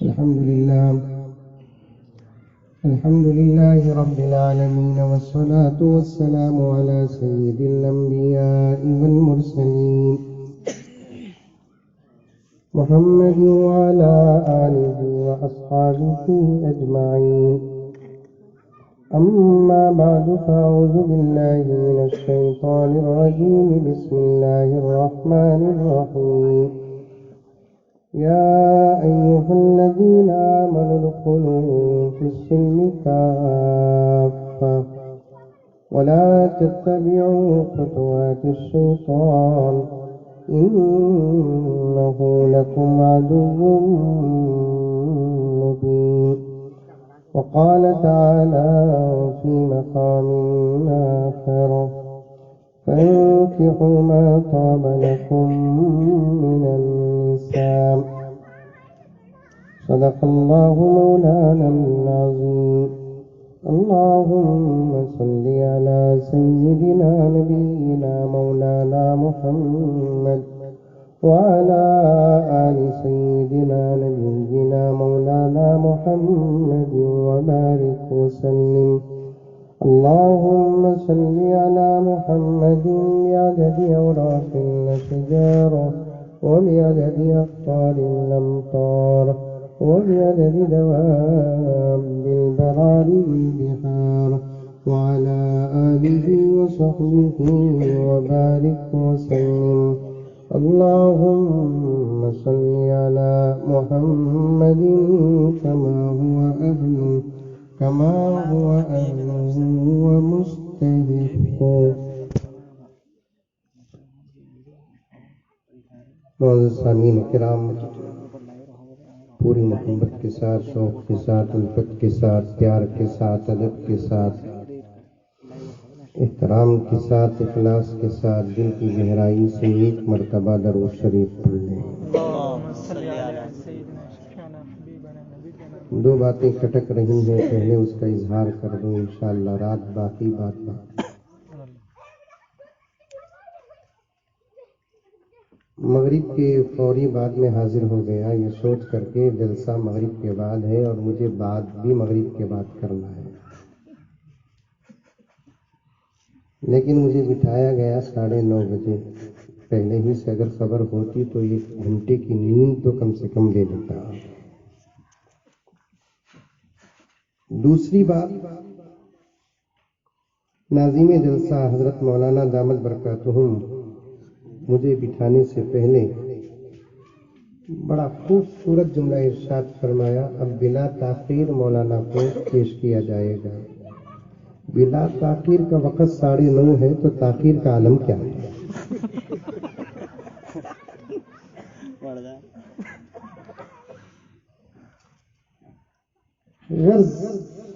الحمد لله رب العالمين، والصلاة والسلام على سيد الأنبياء والمرسلين محمد وعلى آله وأصحابه أجمعين. أما بعد، فأعوذ بالله من الشيطان الرجيم. بسم الله الرحمن الرحيم. يا أيها الذين آمنوا ادخلوا في السلم كافة ولا تتبعوا خطوات الشيطان إنه لكم عدو مبين. وقال تعالى في مقام آخر: فانكحوا ما طاب لكم من النساء. صدق الله مولانا العظيم. اللهم صل على سيدنا نبينا مولانا محمد وعلى آل سيدنا نبينا مولانا محمد وبارك وسلم. اللهم صل على محمد بعدد أوراق الأشجار، وبعدد أقطار الأمطار، وبعدد دواب البراري البحار، وعلى آله وصحبه وبارك وسلم. اللهم صل على محمد كما هو أهله ومستحق. معزز سامعین کرام، پوری محبت کے ساتھ، شوق کے ساتھ، الفت کے ساتھ، پیار کے ساتھ، ادب کے ساتھ، احترام کے ساتھ، اخلاص کے ساتھ، دل کی گہرائی سے ایک مرتبہ درود شریف پڑھ لیں۔ دو باتیں کٹک رہی ہیں، پہلے اس کا اظہار کر دوں، انشاءاللہ رات باقی بات بات۔ مغرب کے فوری بعد میں حاضر ہو گیا، یہ سوچ کر کے جلسہ مغرب کے بعد ہے اور مجھے بعد بھی مغرب کے بعد کرنا ہے، لیکن مجھے بٹھایا گیا 9:30 بجے۔ پہلے ہی سے اگر خبر ہوتی تو 1 گھنٹے کی نیند تو کم سے کم لے لیتا۔ دوسری بات، ناظم جلسہ حضرت مولانا دامت برکاتہم مجھے بٹھانے سے پہلے بڑا خوبصورت جملہ ارشاد فرمایا: اب بلا تاخیر مولانا کو پیش کیا جائے گا۔ بلا تاخیر کا وقت 9:30 ہے تو تاخیر کا عالم کیا ہے؟ غرض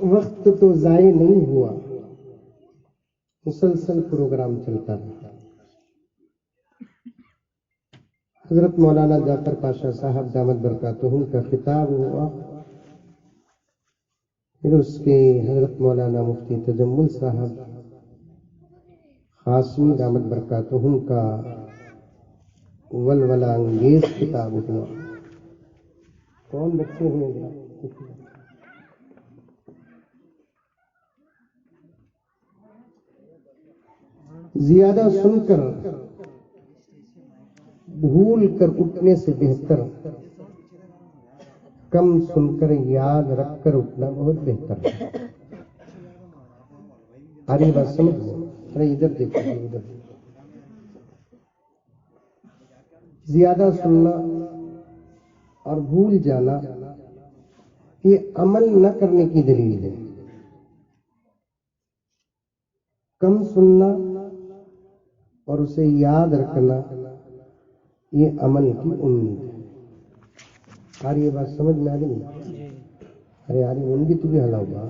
وقت تو ضائع نہیں ہوا، مسلسل پروگرام چلتا رہا۔ حضرت مولانا جعفر پاشا صاحب دامت برکاتہم کا خطاب ہوا، پھر اس کے حضرت مولانا مفتی تجمل صاحب قاسمی دامت برکاتہم کا ولولہ انگیز خطاب ہوا۔ کون بچے ہیں؟ زیادہ سن کر بھول کر اٹھنے سے بہتر کم سن کر یاد رکھ کر اٹھنا بہت بہتر ہے۔ آری بات سمجھ لیں؟ ارے ادھر دیکھو، ادھر زیادہ سننا اور بھول جانا یہ عمل نہ کرنے کی دلیل ہے، کم سننا اور اسے یاد رکھنا یہ عمل کی امید ہے۔ یہ بات سمجھ میں آ رہی ہے؟ ارے ان بھی تجھے ہلا ہوا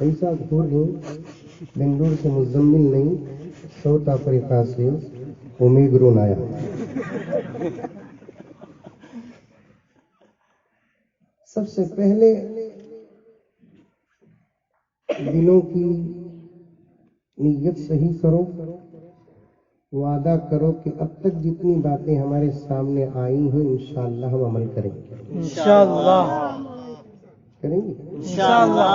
ایسا گھور نہیں، بنگلور سے مزمل نہیں، ساؤتھ افریقہ سے اومیگرون آیا۔ سب سے پہلے دلوں کی نیت صحیح کرو، وعدہ کرو کہ اب تک جتنی باتیں ہمارے سامنے آئی ہیں انشاءاللہ ہم عمل کریں گے. انشاءاللہ کریں گے. انشاءاللہ.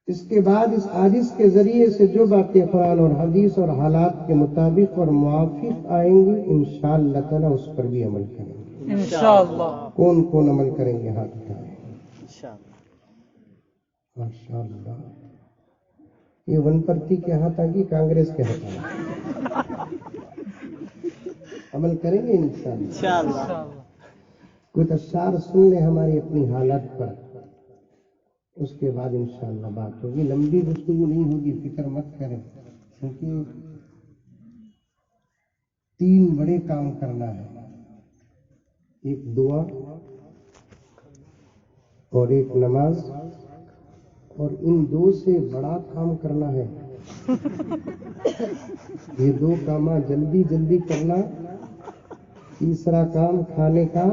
اس کے بعد اس عاجز کے ذریعے سے جو باتیں قرآن اور حدیث اور حالات کے مطابق اور موافق آئیں گی انشاءاللہ تعالیٰ اس پر بھی عمل کریں گے. انشاءاللہ. کون کون عمل کریں گے ہاتھ اٹھائیں. ماشاءاللہ. یہ ون پرتی کے ہاتھ آگی کانگریس کے ہاتھ آگی. عمل کریں گے انشاءاللہ. کچھ اشعار سن لیں ہماری اپنی حالت پر، اس کے بعد انشاءاللہ بات ہوگی. لمبی گفتگو نہیں ہوگی، فکر مت کریں، کیونکہ 3 بڑے کام کرنا ہے. ایک دعا اور ایک نماز، اور ان 2 سے بڑا کام کرنا ہے. یہ 2 کام جلدی جلدی کرنا. تیسرا کام کھانے کا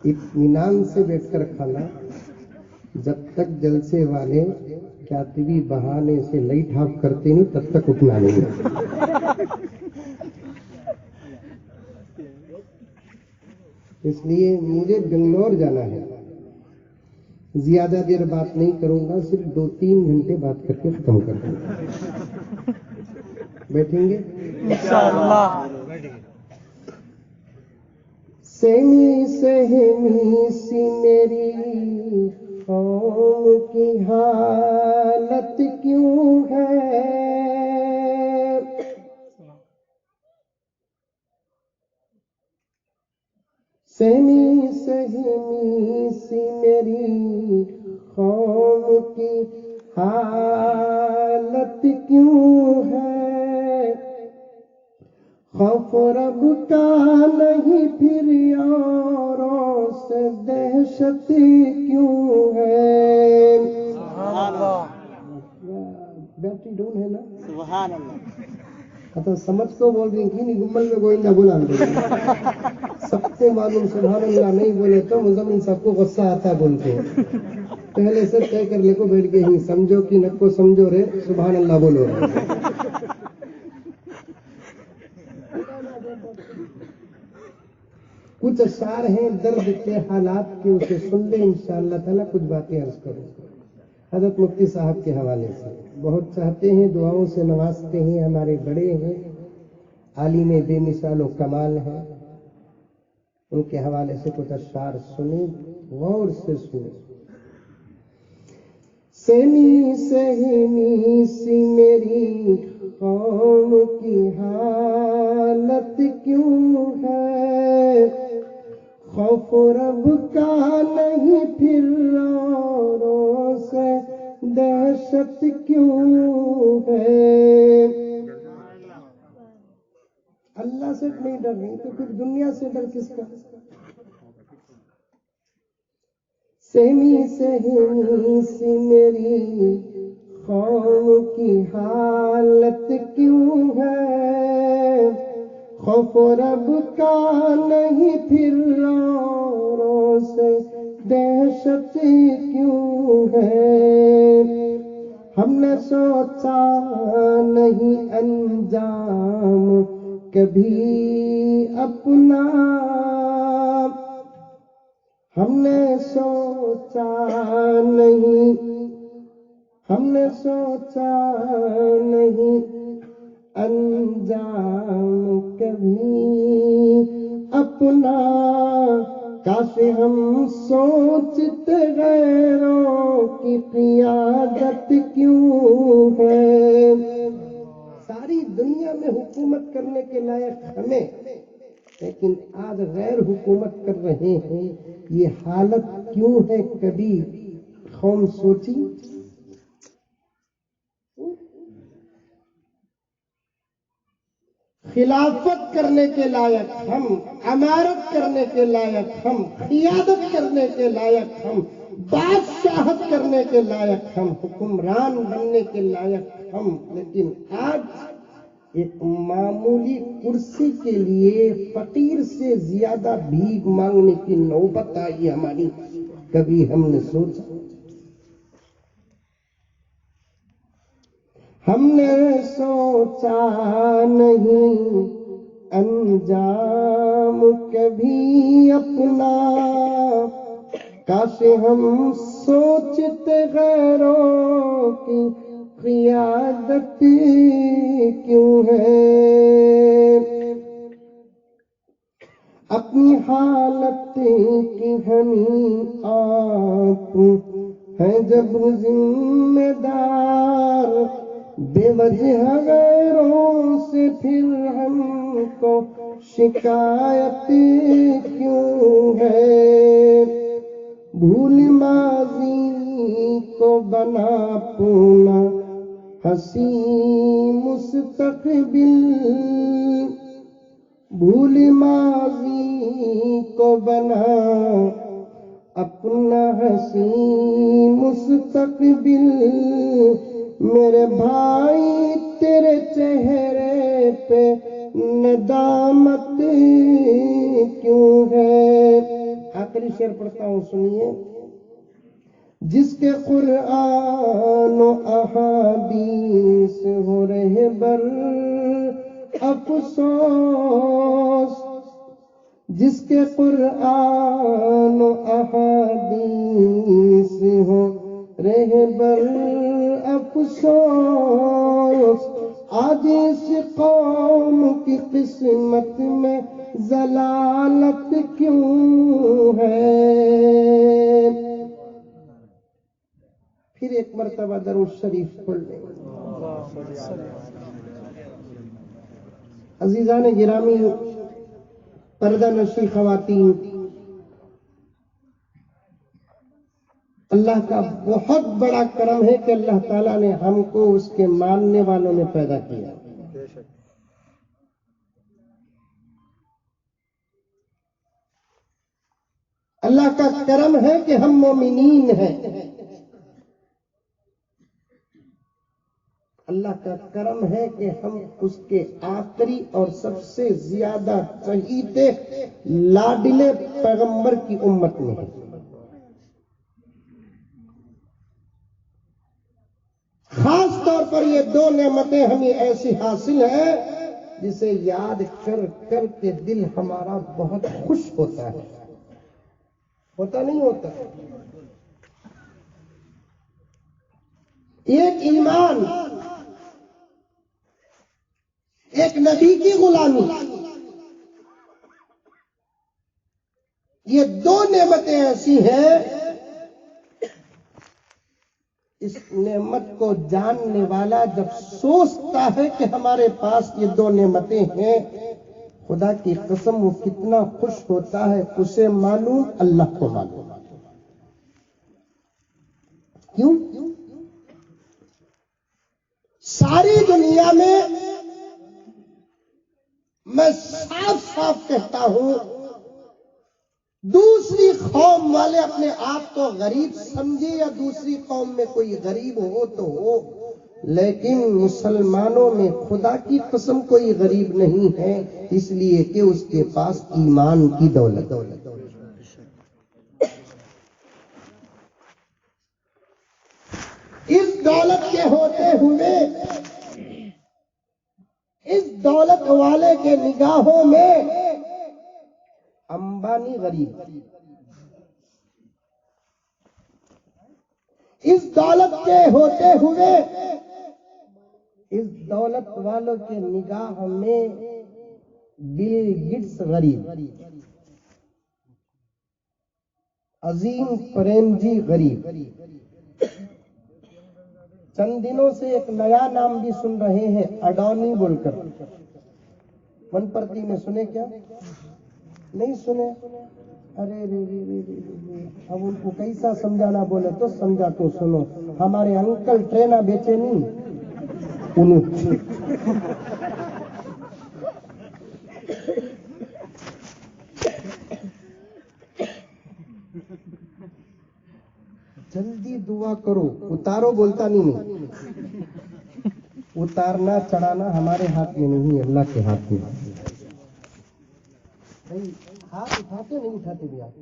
اطمینان سے بیٹھ کر کھانا، جب تک جلسے والے کاتبی بہانے سے لائٹ آف کرتے نہیں تب تک اٹھنا نہیں. اس لیے مجھے بنگلور جانا ہے. زیادہ دیر بات نہیں کروں گا، صرف 2-3 گھنٹے بات کر کے ختم کر دوں گا. بیٹھیں گے انشاءاللہ. سہمی سہمی سی میری قوم کی حالت کیوں ہے، سہمی سہمی سی میری قوم کی حالت کیوں ہے، خوف رب کا نہیں پھر یاروں سے دہشت کیوں ہے. سبحان اللہ. بیٹری ڈون ہے نا. سبحان اللہ. تو سمجھ کو بول رہی تھی نہیں، گمبل میں گوئندہ بلا دیں. سب کو معلوم سبحان اللہ نہیں بولے تو مزمن سب کو غصہ آتا بولتے ہیں. پہلے سے طے کر لے کو بیٹھ کے ہی سمجھو کہ نہ کو سمجھو رے سبحان اللہ بولو. کچھ اشعار ہیں درد کے حالات کے، اسے سن لیں انشاءاللہ تعالیٰ. کچھ باتیں عرض کروں حضرت مفتی صاحب کے حوالے سے. بہت چاہتے ہیں، دعاؤں سے نوازتے ہیں، ہمارے بڑے ہیں، عالم بے مثال و کمال ہیں. ان کے حوالے سے کچھ اشعار سنیں، غور سے سنیں. سہمی سہمی سی میری قوم کی حالت کیوں ہے، خوف رب کا نہیں پھر اوروں سے دہشت کیوں ہے. اللہ سے نہیں ڈر رہی تو پھر دنیا سے ڈر کس کا. سہمی سہمی سی میری قوم کی حالت کیوں ہے، خوف رب کا نہیں پھر اوروں سے دہشت کیوں ہے. ہم نے سوچا نہیں انجام کبھی اپنا، ہم نے سوچا نہیں، ہم نے سوچا نہیں انجام کبھی اپنا. کاش ہم سوچتے غیروں کی قیادت کیوں ہے. ساری دنیا میں حکومت کرنے کے لائق ہمیں، لیکن آج غیر حکومت کر رہے ہیں. یہ حالت کیوں ہے کبھی قوم سوچی؟ خلافت کرنے کے لائق ہم، امارت کرنے کے لائق ہم، قیادت کرنے کے لائق ہم، بادشاہت کرنے کے لائق ہم، حکمران بننے کے لائق ہم، لیکن آج ایک معمولی کرسی کے لیے فقیر سے زیادہ بھیک مانگنے کی نوبت آئی ہماری. کبھی ہم نے سوچا؟ ہم نے سوچا نہیں انجام کبھی اپنا، کاش ہم سوچتے غیروں کی قیادت کیوں ہے، اپنی حالت کی ہمیں آپ ہیں جب ذمہ دار، بے وجہ غیروں سے پھر ہم کو شکایت کیوں ہے، بھول ماضی کو بنا پونا ہنسی مستقبل، بھول ماضی کو بنا اپنا ہنسی مستقبل، میرے بھائی تیرے چہرے پہ ندامت کیوں ہے۔ آخری شعر پڑھتا ہوں سنیے، جس کے قرآن و احادیث ہو رہبر افسوس، جس کے قرآن و احادیث ہو رہبر افسوس، آج اس قوم کی قسمت میں ضلالت کیوں ہے۔ پھر ایک مرتبہ درود شریف پڑھ لیں۔ عزیزان گرامی، پردہ نشی خواتین، اللہ کا بہت بڑا کرم ہے کہ اللہ تعالیٰ نے ہم کو اس کے ماننے والوں میں پیدا کیا۔ اللہ کا کرم ہے کہ ہم مومنین ہیں، اللہ کا کرم ہے کہ ہم اس کے آخری اور سب سے زیادہ چہیتے لاڈلے پیغمبر کی امت میں ہیں۔ خاص طور پر یہ دو نعمتیں ہمیں ایسی حاصل ہیں جسے یاد کر کر کے دل ہمارا بہت خوش ہوتا ہے، ہوتا نہیں ہوتا؟ ایک ایمان، ایک نبی کی غلامی، یہ دو نعمتیں ایسی ہیں، اس نعمت کو جاننے والا جب سوچتا ہے کہ ہمارے پاس یہ دو نعمتیں ہیں، خدا کی قسم وہ کتنا خوش ہوتا ہے، اسے معلوم، اللہ کو معلوم۔ کیوں؟ ساری دنیا میں صاف صاف کہتا ہوں، دوسری قوم والے اپنے آپ کو غریب سمجھے یا دوسری قوم میں کوئی غریب ہو تو ہو، لیکن مسلمانوں میں خدا کی قسم کوئی غریب نہیں ہے، اس لیے کہ اس کے پاس ایمان کی دولت۔ اس دولت کے ہوتے ہوئے اس دولت والے کے نگاہوں میں امبانی غریب، اس دولت کے ہوتے ہوئے اس دولت والوں کے نگاہ میں بل گیٹس غریب، عظیم پریم جی غریب۔ چند دنوں سے ایک نیا نام بھی سن رہے ہیں، اڈانی بول کر، ون پرتی میں سنے کیا؟ نہیں سنے؟ ارے اب ان کو کیسا سمجھانا بولے تو سمجھا تو سنو، ہمارے انکل ٹرینا بیچے نہیں، جلدی دعا کرو، اتارو بولتا نہیں، اتارنا چڑھانا ہمارے ہاتھ میں نہیں، اللہ کے ہاتھ میں۔ ہاتھ اٹھاتے نہیں اٹھاتے بھی آپ،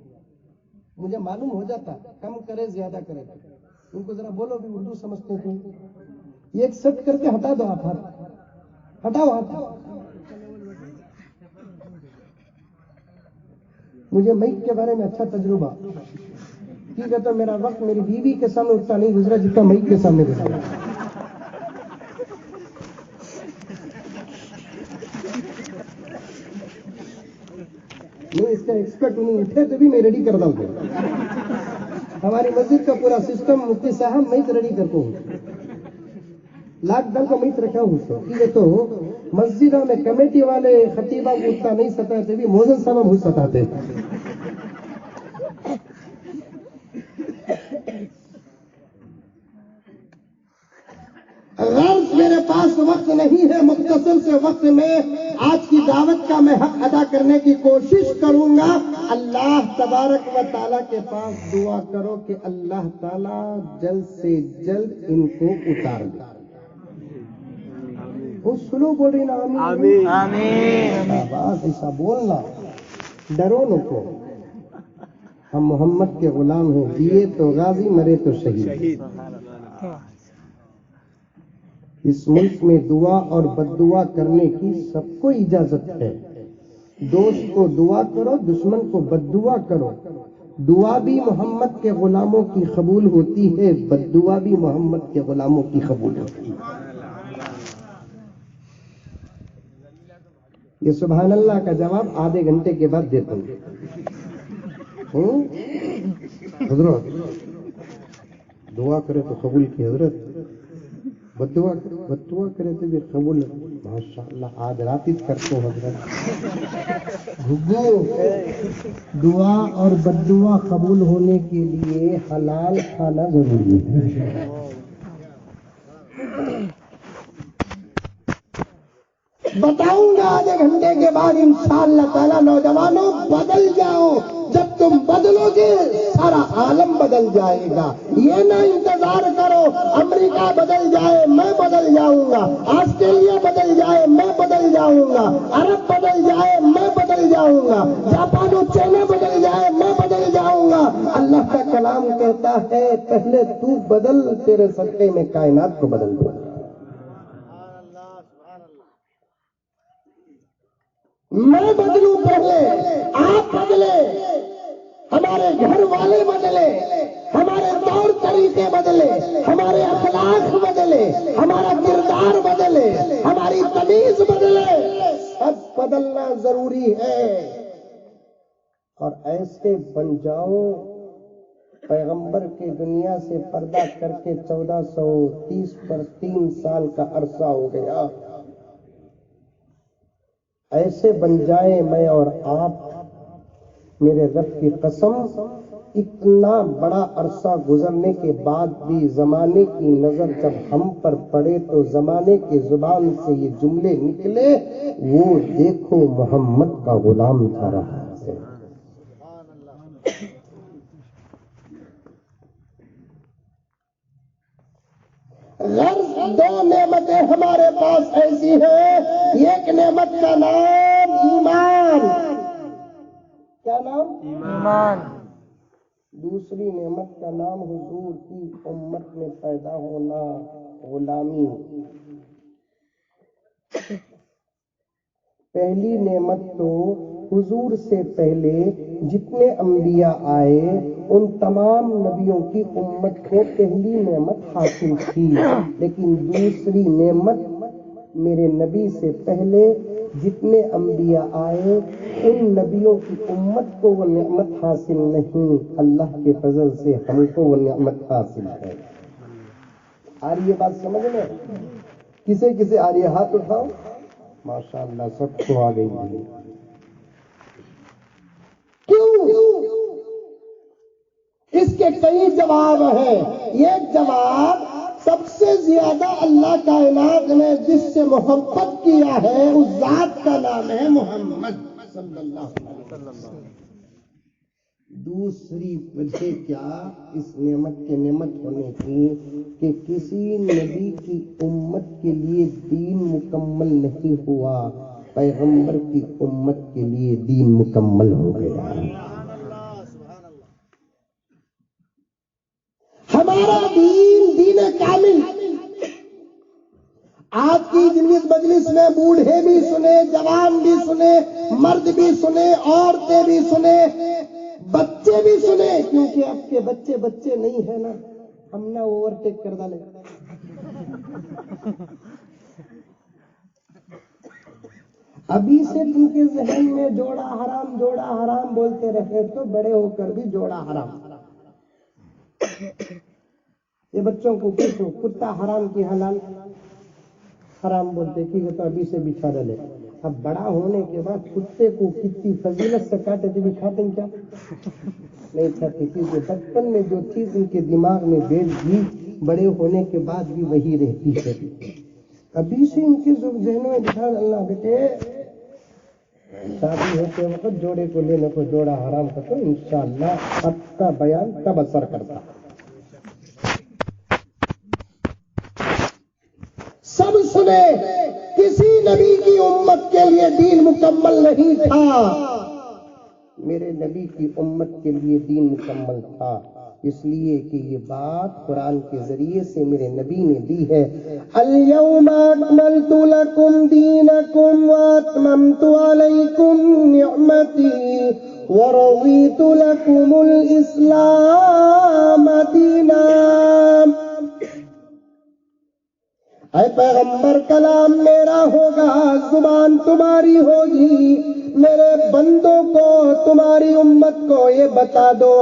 مجھے معلوم ہو جاتا، کم کرے زیادہ کرے، ان کو ذرا بولو بھی اردو سمجھتے تھے، یہ ایک سیٹ کر کے ہٹا دو آپ ہاتھ، ہٹاؤ ہاتھ. مجھے مائک کے بارے میں اچھا تجربہ، ٹھیک ہے، تو میرا وقت میری بیوی کے سامنے اتنا نہیں گزرا جتنا مائک کے سامنے گزرا. میں اس کا ایکسپرٹ نہیں، اٹھے تو بھی میں ریڈی کرتا ہوں. ہماری مسجد کا پورا سسٹم مفتی صاحب مائک ریڈی کرتا ہوں، لاک ڈاؤن کا مائک رکھا ہوں. ٹھیک ہے، تو مسجدوں میں کمیٹی والے خطیبہ کو اتنا نہیں ستاتے بھی موزن صاحب بہت ستاتے. غرض میرے پاس وقت نہیں ہے، مختصر سے وقت میں آج کی دعوت کا میں حق ادا کرنے کی کوشش کروں گا. اللہ تبارک و تعالیٰ کے پاس دعا کرو کہ اللہ تعالیٰ جلد سے جلد ان کو اتار دے. وہ سلو بول رہی نا، آمین آمین. بات ایسا بولنا، ڈرو نہ کو. ہم محمد کے غلام ہیں، جیے تو غازی، مرے تو شہید. اس ملک میں دعا اور بد دعا کرنے کی سب کو اجازت ہے. دوست کو دعا کرو، دشمن کو بد دعا کرو. دعا بھی محمد کے غلاموں کی قبول ہوتی ہے، بد دعا بھی محمد کے غلاموں کی قبول ہوتی ہے. یہ سبحان اللہ کا جواب آدھے گھنٹے کے بعد دیتا ہوں. حضرت دعا کرے تو قبول کی، حضرت بد دعا کرے تو بھی قبول. ماشاء اللہ آج رات ہی کرتے ہو حضرت. دعا اور بد دعا قبول ہونے کے لیے حلال کھانا ضروری ہے. بتاؤں گا آدھے گھنٹے کے بعد انشاءاللہ تعالیٰ. نوجوانوں بدل جاؤ، جب تم بدلو گے سارا عالم بدل جائے گا. یہ نہ انتظار کرو امریکہ بدل جائے میں بدل جاؤں گا، آسٹریلیا بدل جائے میں بدل جاؤں گا، عرب بدل جائے میں بدل جاؤں گا، جاپان و چائنا بدل جائے میں بدل جاؤں گا. اللہ کا کلام کہتا ہے پہلے تو بدل، تیرے صدقے میں کائنات کو بدل دو. میں بدلوں پہلے، آپ بدلے، ہمارے گھر والے بدلے، ہمارے طور طریقے بدلے، ہمارے اخلاق بدلے، ہمارا کردار بدلے، ہماری تمیز بدلے. سب بدلنا ضروری ہے. اور ایسے بن جاؤ پیغمبر کی دنیا سے پردہ کر کے 1430 پر 3 سال کا عرصہ ہو گیا. ایسے بن جائیں میں اور آپ، میرے رب کی قسم. اتنا بڑا عرصہ گزرنے کے بعد بھی زمانے کی نظر جب ہم پر پڑے تو زمانے کی زبان سے یہ جملے نکلے، وہ دیکھو محمد کا غلام تھا رہا ہے. غرض 2 نعمتیں ہمارے پاس ایسی ہیں. ایک نعمت کا نام ایمان. کیا نام؟ ایمان. دوسری نعمت کا نام حضور کی امت میں پیدا ہونا، غلامی. پہلی نعمت تو حضور سے پہلے جتنے انبیاء آئے ان تمام نبیوں کی امت کو پہلی نعمت حاصل تھی. لیکن دوسری نعمت میرے نبی سے پہلے جتنے انبیاء آئے ان نبیوں کی امت کو وہ نعمت حاصل نہیں. اللہ کے فضل سے ہم کو وہ نعمت حاصل ہے. آ رہی ہے بات سمجھ میں؟ کسے کسے آ رہی ہے؟ ہاتھ اٹھاؤ. ماشاء اللہ سب کو آ گئی. کیوں؟ اس کے کئی جواب ہیں. ایک جواب، سب سے زیادہ اللہ کائنات نے جس سے محبت کیا ہے اس ذات کا نام ہے محمد صلی اللہ علیہ وسلم. دوسری وجہ کیا اس نعمت کے نعمت ہونے کی کہ کسی نبی کی امت کے لیے دین مکمل نہیں ہوا، پیغمبر کی امت کے لیے دین مکمل ہو گیا. ہمارا دین دین کامل، اس میں بوڑھے بھی سنے، جوان بھی سنے، مرد بھی سنے، عورتیں بھی سنے، بچے بھی سنے، کیونکہ اب کے بچے بچے نہیں ہیں نا، ہم نہ اوورٹیک کر ڈالے۔ ابھی سے تم کے ذہن میں جوڑا حرام بولتے رہے تو بڑے ہو کر بھی جوڑا حرام۔ یہ بچوں کو پوچھو، کتا حرام کی حلال حرام بولتے کہ تو ابھی سے بچھا ڈالے۔ اب بڑا ہونے کے بعد کتے کو کتنی فضیلت سے کاٹے تھے بھی کھاتے ہیں کیا؟ نہیں کھاتے، کیونکہ بچپن میں جو چیز ان کے دماغ میں بیٹھ گئی بڑے ہونے کے بعد بھی وہی رہتی ہے۔ ابھی سے ان کے ذہنوں میں بٹھا ڈالنا، بیٹے شادی ہوتے وقت جوڑے کو لینے کو جوڑا حرام کا، تو انشاءاللہ اب کا بیان تب اثر کرتا۔ سب سنے، کسی نبی کی امت کے لیے دین مکمل نہیں تھا، میرے نبی کی امت کے لیے دین مکمل تھا، اس لیے کہ یہ بات قرآن کے ذریعے سے میرے نبی نے دی ہے۔ اليوم اکملت لکم دینکم واتممت علیکم نعمتی ورضیت لکم الاسلام دینا۔ اے پیغمبر، کلام میرا ہوگا، زبان تمہاری ہوگی، میرے بندوں کو، تمہاری امت کو یہ بتا دو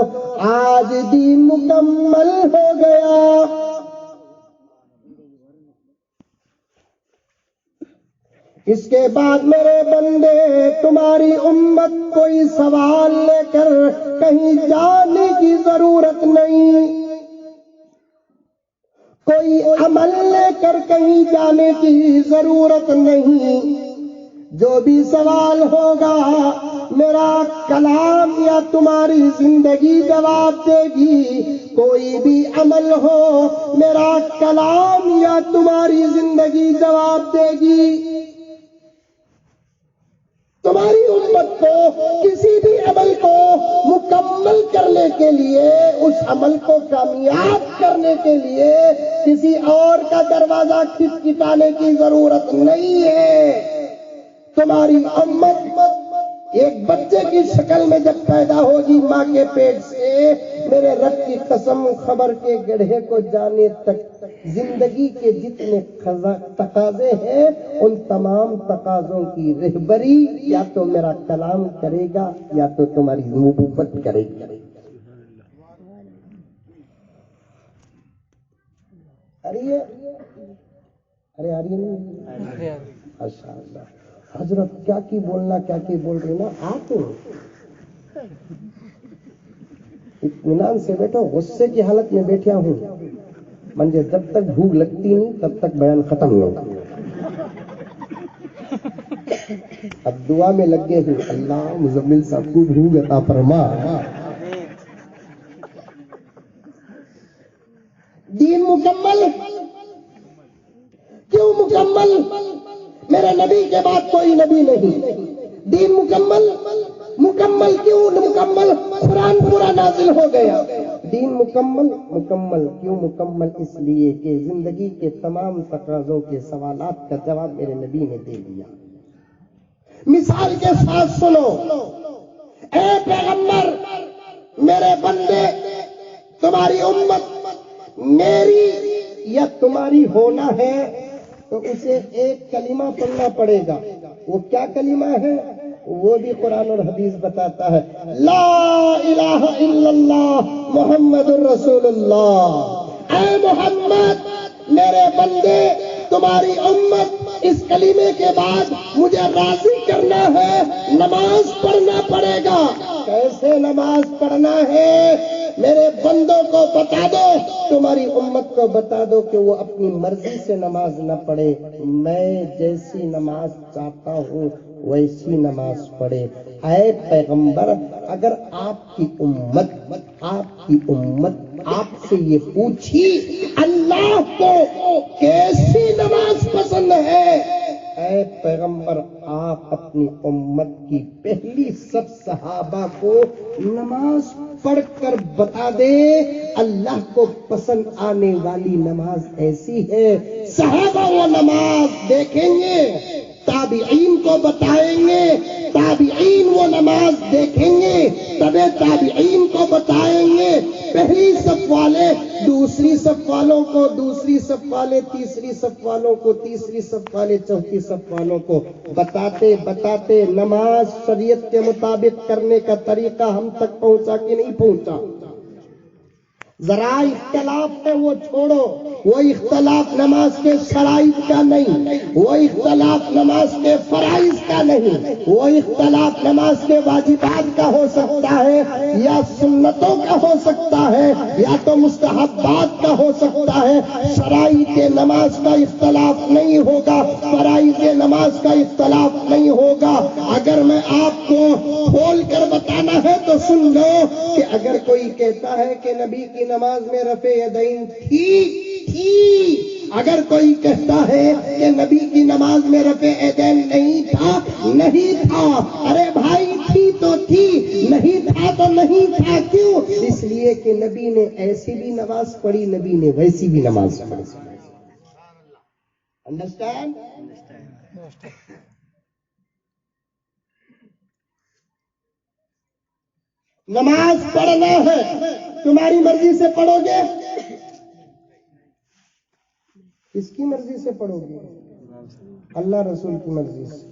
آج دین مکمل ہو گیا۔ اس کے بعد میرے بندے، تمہاری امت کوئی سوال لے کر کہیں جانے کی ضرورت نہیں، کوئی عمل لے کر کہیں جانے کی ضرورت نہیں، جو بھی سوال ہوگا میرا کلام یا تمہاری زندگی جواب دے گی، کوئی بھی عمل ہو میرا کلام یا تمہاری زندگی جواب دے گی۔ تمہاری امت کو کسی بھی عمل کو مکمل کرنے کے لیے، اس عمل کو کامیاب کرنے کے لیے کسی اور کا دروازہ کھٹکھٹانے کی ضرورت نہیں ہے۔ تمہاری امت ایک بچے کی شکل میں جب پیدا ہوگی ماں کے پیٹ سے، میرے رب کی قسم، خبر کے گڑھے کو جانے تک زندگی کے جتنے تقاضے ہیں ان تمام تقاضوں کی رہبری یا تو میرا کلام کرے گا یا تو تمہاری نبوت کرے گی۔ ارے نہیں اچھا اللہ حضرت کیا کی بولنا، کیا کی بول رہی نا، آتے اطمینان سے بیٹھو، غصے کی حالت میں بیٹھا ہوں، مجھے جب تک بھوک لگتی نہیں تب تک بیان ختم نہیں ہوگا۔ اب دعا میں لگے ہیں، اللہ مزمل صاحب کو بھوک عطا فرما۔ دین مکمل کیوں مکمل؟ میرے نبی کے بعد کوئی نبی نہیں۔ دین مکمل کیوں مکمل؟ قرآن پورا نازل ہو گیا۔ دین مکمل کیوں مکمل؟ اس لیے کہ زندگی کے تمام تقاضوں کے سوالات کا جواب میرے نبی نے دے دیا۔ مثال کے ساتھ سنو، اے پیغمبر، میرے بندے، تمہاری امت میری یا تمہاری ہونا ہے تو اسے ایک کلمہ پڑھنا پڑے گا۔ وہ کیا کلمہ ہے؟ وہ بھی قرآن اور حدیث بتاتا ہے، لا الہ الا اللہ محمد الرسول اللہ۔ اے محمد، میرے بندے، تمہاری امت اس کلمے کے بعد مجھے راضی کرنا ہے، نماز پڑھنا پڑے گا۔ کیسے نماز پڑھنا ہے؟ میرے بندوں کو بتا دو، تمہاری امت کو بتا دو کہ وہ اپنی مرضی سے نماز نہ پڑھے، میں جیسی نماز چاہتا ہوں ویسی نماز پڑھے۔ اے پیغمبر، اگر آپ کی امت آپ سے یہ پوچھی اللہ کو کیسی نماز پسند ہے، اے پیغمبر آپ اپنی امت کی پہلی سب صحابہ کو نماز پڑھ کر بتا دے، اللہ کو پسند آنے والی نماز ایسی ہے، صحابہ وہ نماز دیکھیں گے، تابعین کو بتائیں گے، تابعین وہ نماز دیکھیں گے، تبے تابعین کو بتائیں گے، پہلی صف والے دوسری صف والوں کو، دوسری صف والے تیسری صف والوں کو، تیسری صف والے چوتھی صف والوں کو بتاتے بتاتے نماز شریعت کے مطابق کرنے کا طریقہ ہم تک پہنچا کہ نہیں پہنچا؟ ذرا اختلاف ہے وہ چھوڑو، وہ اختلاف نماز کے شرائط کا نہیں، وہ اختلاف نماز کے فرائض کا نہیں، وہ اختلاف نماز کے واجبات کا ہو سکتا ہے یا سنتوں کا ہو سکتا ہے یا تو مستحبات کا ہو سکتا ہے۔ شرائط نماز کا اختلاف نہیں ہوگا، فرائض نماز کا اختلاف نہیں ہوگا۔ اگر میں آپ کو کھول کر بتانا ہے تو سن لو کہ اگر کوئی کہتا ہے کہ نبی کی نماز میں رفع یدین تھی، اگر کوئی کہتا ہے کہ نبی کی نماز میں رفع یدین نہیں تھا، ارے بھائی تھی تو تھی، نہیں تھا تو نہیں تھا، کیوں؟ اس لیے کہ نبی نے ایسی بھی نماز پڑھی، نبی نے ویسی بھی نماز پڑھی۔ انڈرسٹینڈ؟ نماز پڑھنا ہے، تمہاری مرضی سے پڑھو گے، کس کی مرضی سے پڑھو گے؟ اللہ رسول کی مرضی سے۔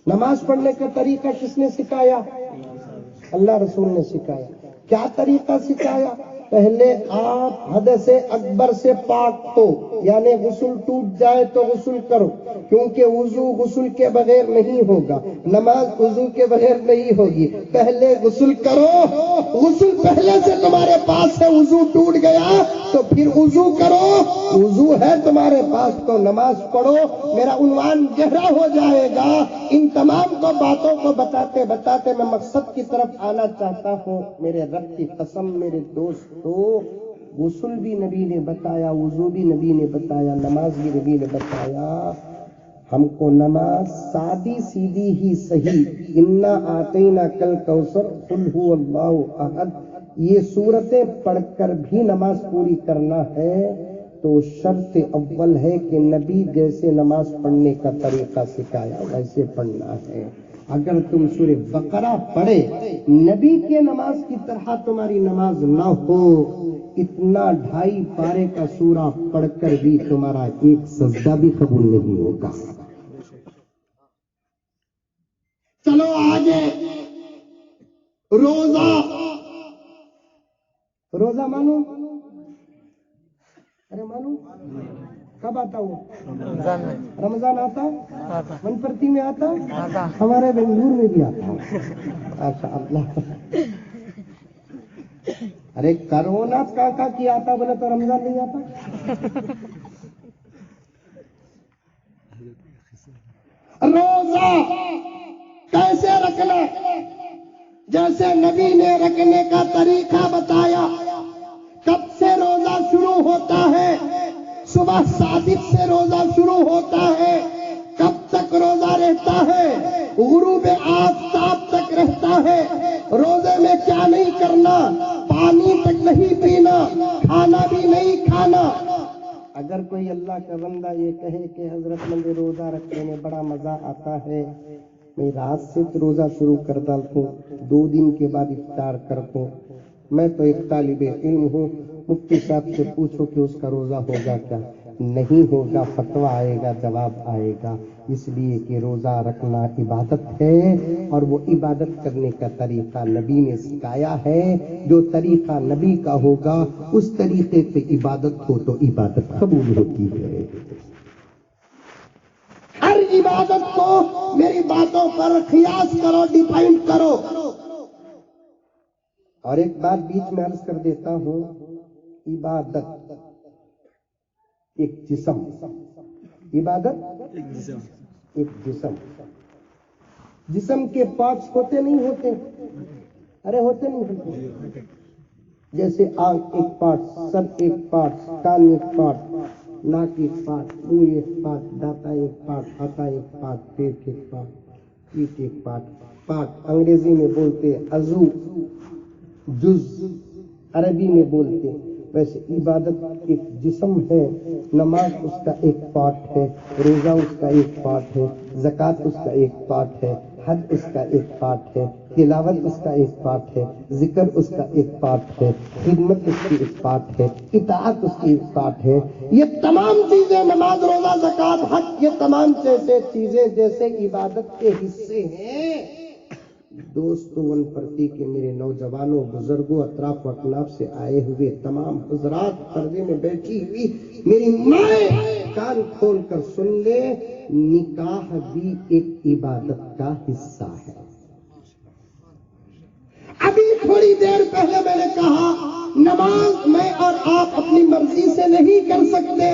نماز پڑھنے کا طریقہ کس نے سکھایا؟ اللہ رسول نے سکھایا۔ کیا طریقہ سکھایا؟ پہلے آپ حدث اکبر سے پاک ہو، یعنی غسل ٹوٹ جائے تو غسل کرو، کیونکہ وضو غسل کے بغیر نہیں ہوگا، نماز وضو کے بغیر نہیں ہوگی۔ پہلے غسل کرو، غسل پہلے سے تمہارے پاس ہے، وضو ٹوٹ گیا تو پھر وضو کرو، وضو ہے تمہارے پاس تو نماز پڑھو۔ میرا عنوان گہرا ہو جائے گا۔ ان تمام کو باتوں کو بتاتے بتاتے میں مقصد کی طرف آنا چاہتا ہوں۔ میرے رب کی قسم میرے دوستو، غسل بھی نبی نے بتایا، وضو بھی نبی نے بتایا، نماز بھی نبی نے بتایا۔ ہم کو نماز سادی سیدھی ہی صحیح، انا آتینا کل کوثر قل هو اللہ احد، یہ صورتیں پڑھ کر بھی نماز پوری کرنا ہے تو شرط اول ہے کہ نبی جیسے نماز پڑھنے کا طریقہ سکھایا ویسے پڑھنا ہے۔ اگر تم سورہ بقرہ پڑھے نبی کے نماز کی طرح تمہاری نماز نہ ہو، اتنا 2.5 پارے کا سورہ پڑھ کر بھی تمہارا ایک سجدہ بھی قبول نہیں ہوگا۔ چلو آگے، روزہ مانو؟ ارے مانو؟ کب آتا ہو؟ رمضان میں رمضان آتا؟ آتا، منپرتی میں آتا؟ آتا، ہمارے بنگلور میں بھی آتا ہے۔ ماشاء اللہ۔ ارے کرونا کا کیا آتا بولے تو رمضان نہیں آتا؟ روزہ کیسے رکھنا؟ جیسے نبی نے رکھنے کا طریقہ بتایا۔ کب سے روزہ شروع ہوتا ہے؟ صبح صادق سے روزہ شروع ہوتا ہے۔ کب تک روزہ رہتا ہے؟ غروب آفتاب تک رہتا ہے۔ روزے میں کیا نہیں کرنا؟ پانی تک نہیں پینا، کھانا بھی نہیں کھانا۔ اگر کوئی اللہ کا بندہ یہ کہے کہ حضرت مجھے روزہ رکھنے میں بڑا مزہ آتا ہے، میں رات سے روزہ شروع کر ڈالتا ہوں، 2 دن کے بعد افطار کرتا ہوں، میں تو ایک طالب علم ہوں، مفتی صاحب سے پوچھو کہ اس کا روزہ ہوگا کیا؟ نہیں ہوگا، فتویٰ آئے گا، جواب آئے گا۔ اس لیے کہ روزہ رکھنا عبادت ہے اور وہ عبادت کرنے کا طریقہ نبی نے سکھایا ہے۔ جو طریقہ نبی کا ہوگا اس طریقے پہ عبادت ہو تو عبادت قبول ہوتی ہے۔ ہر عبادت کو میری باتوں پر قیاس کرو، ڈیپینڈ کرو۔ اور ایک بات بیچ میں عرض کر دیتا ہوں، عبادت ایک جسم، عبادت ایک جسم، جسم کے پارٹس ہوتے نہیں ہوتے؟ ارے ہوتے نہیں ہوتے؟ جیسے آنکھ ایک پارٹ، سر ایک پارٹ، کان ایک پارٹ، ناک ایک پارٹ، منہ ایک پارٹ، دانتا ایک پارٹ، ہاتھا ایک پارٹ، پیٹ ایک پارٹ، پیٹ ایک پارٹ انگریزی میں بولتے عضو، جز عربی میں بولتے۔ ویسے عبادت ایک جسم ہے نماز اس کا ایک پارٹ ہے، روزہ اس کا ایک پارٹ ہے، زکوٰۃ اس کا ایک پارٹ ہے، حج اس کا ایک پارٹ ہے، تلاوت اس کا ایک پارٹ ہے، ذکر اس کا ایک پارٹ ہے، خدمت اس کی ایک پارٹ ہے، اطاعت اس کی ایک پارٹ ہے۔ یہ تمام چیزیں نماز، روزہ، زکوٰۃ، حج، یہ تمام چیزیں جیسے عبادت کے حصے ہیں۔ دوستو ون پرتی کے میرے نوجوانوں، بزرگوں، اطراف و اکناف سے آئے ہوئے تمام حضرات، پردے میں بیٹھی ہوئی میری مائیں، کان کھول کر سن لے، نکاح بھی ایک عبادت کا حصہ ہے۔ ابھی تھوڑی دیر پہلے میں نے کہا نماز میں اور آپ اپنی مرضی سے نہیں کر سکتے،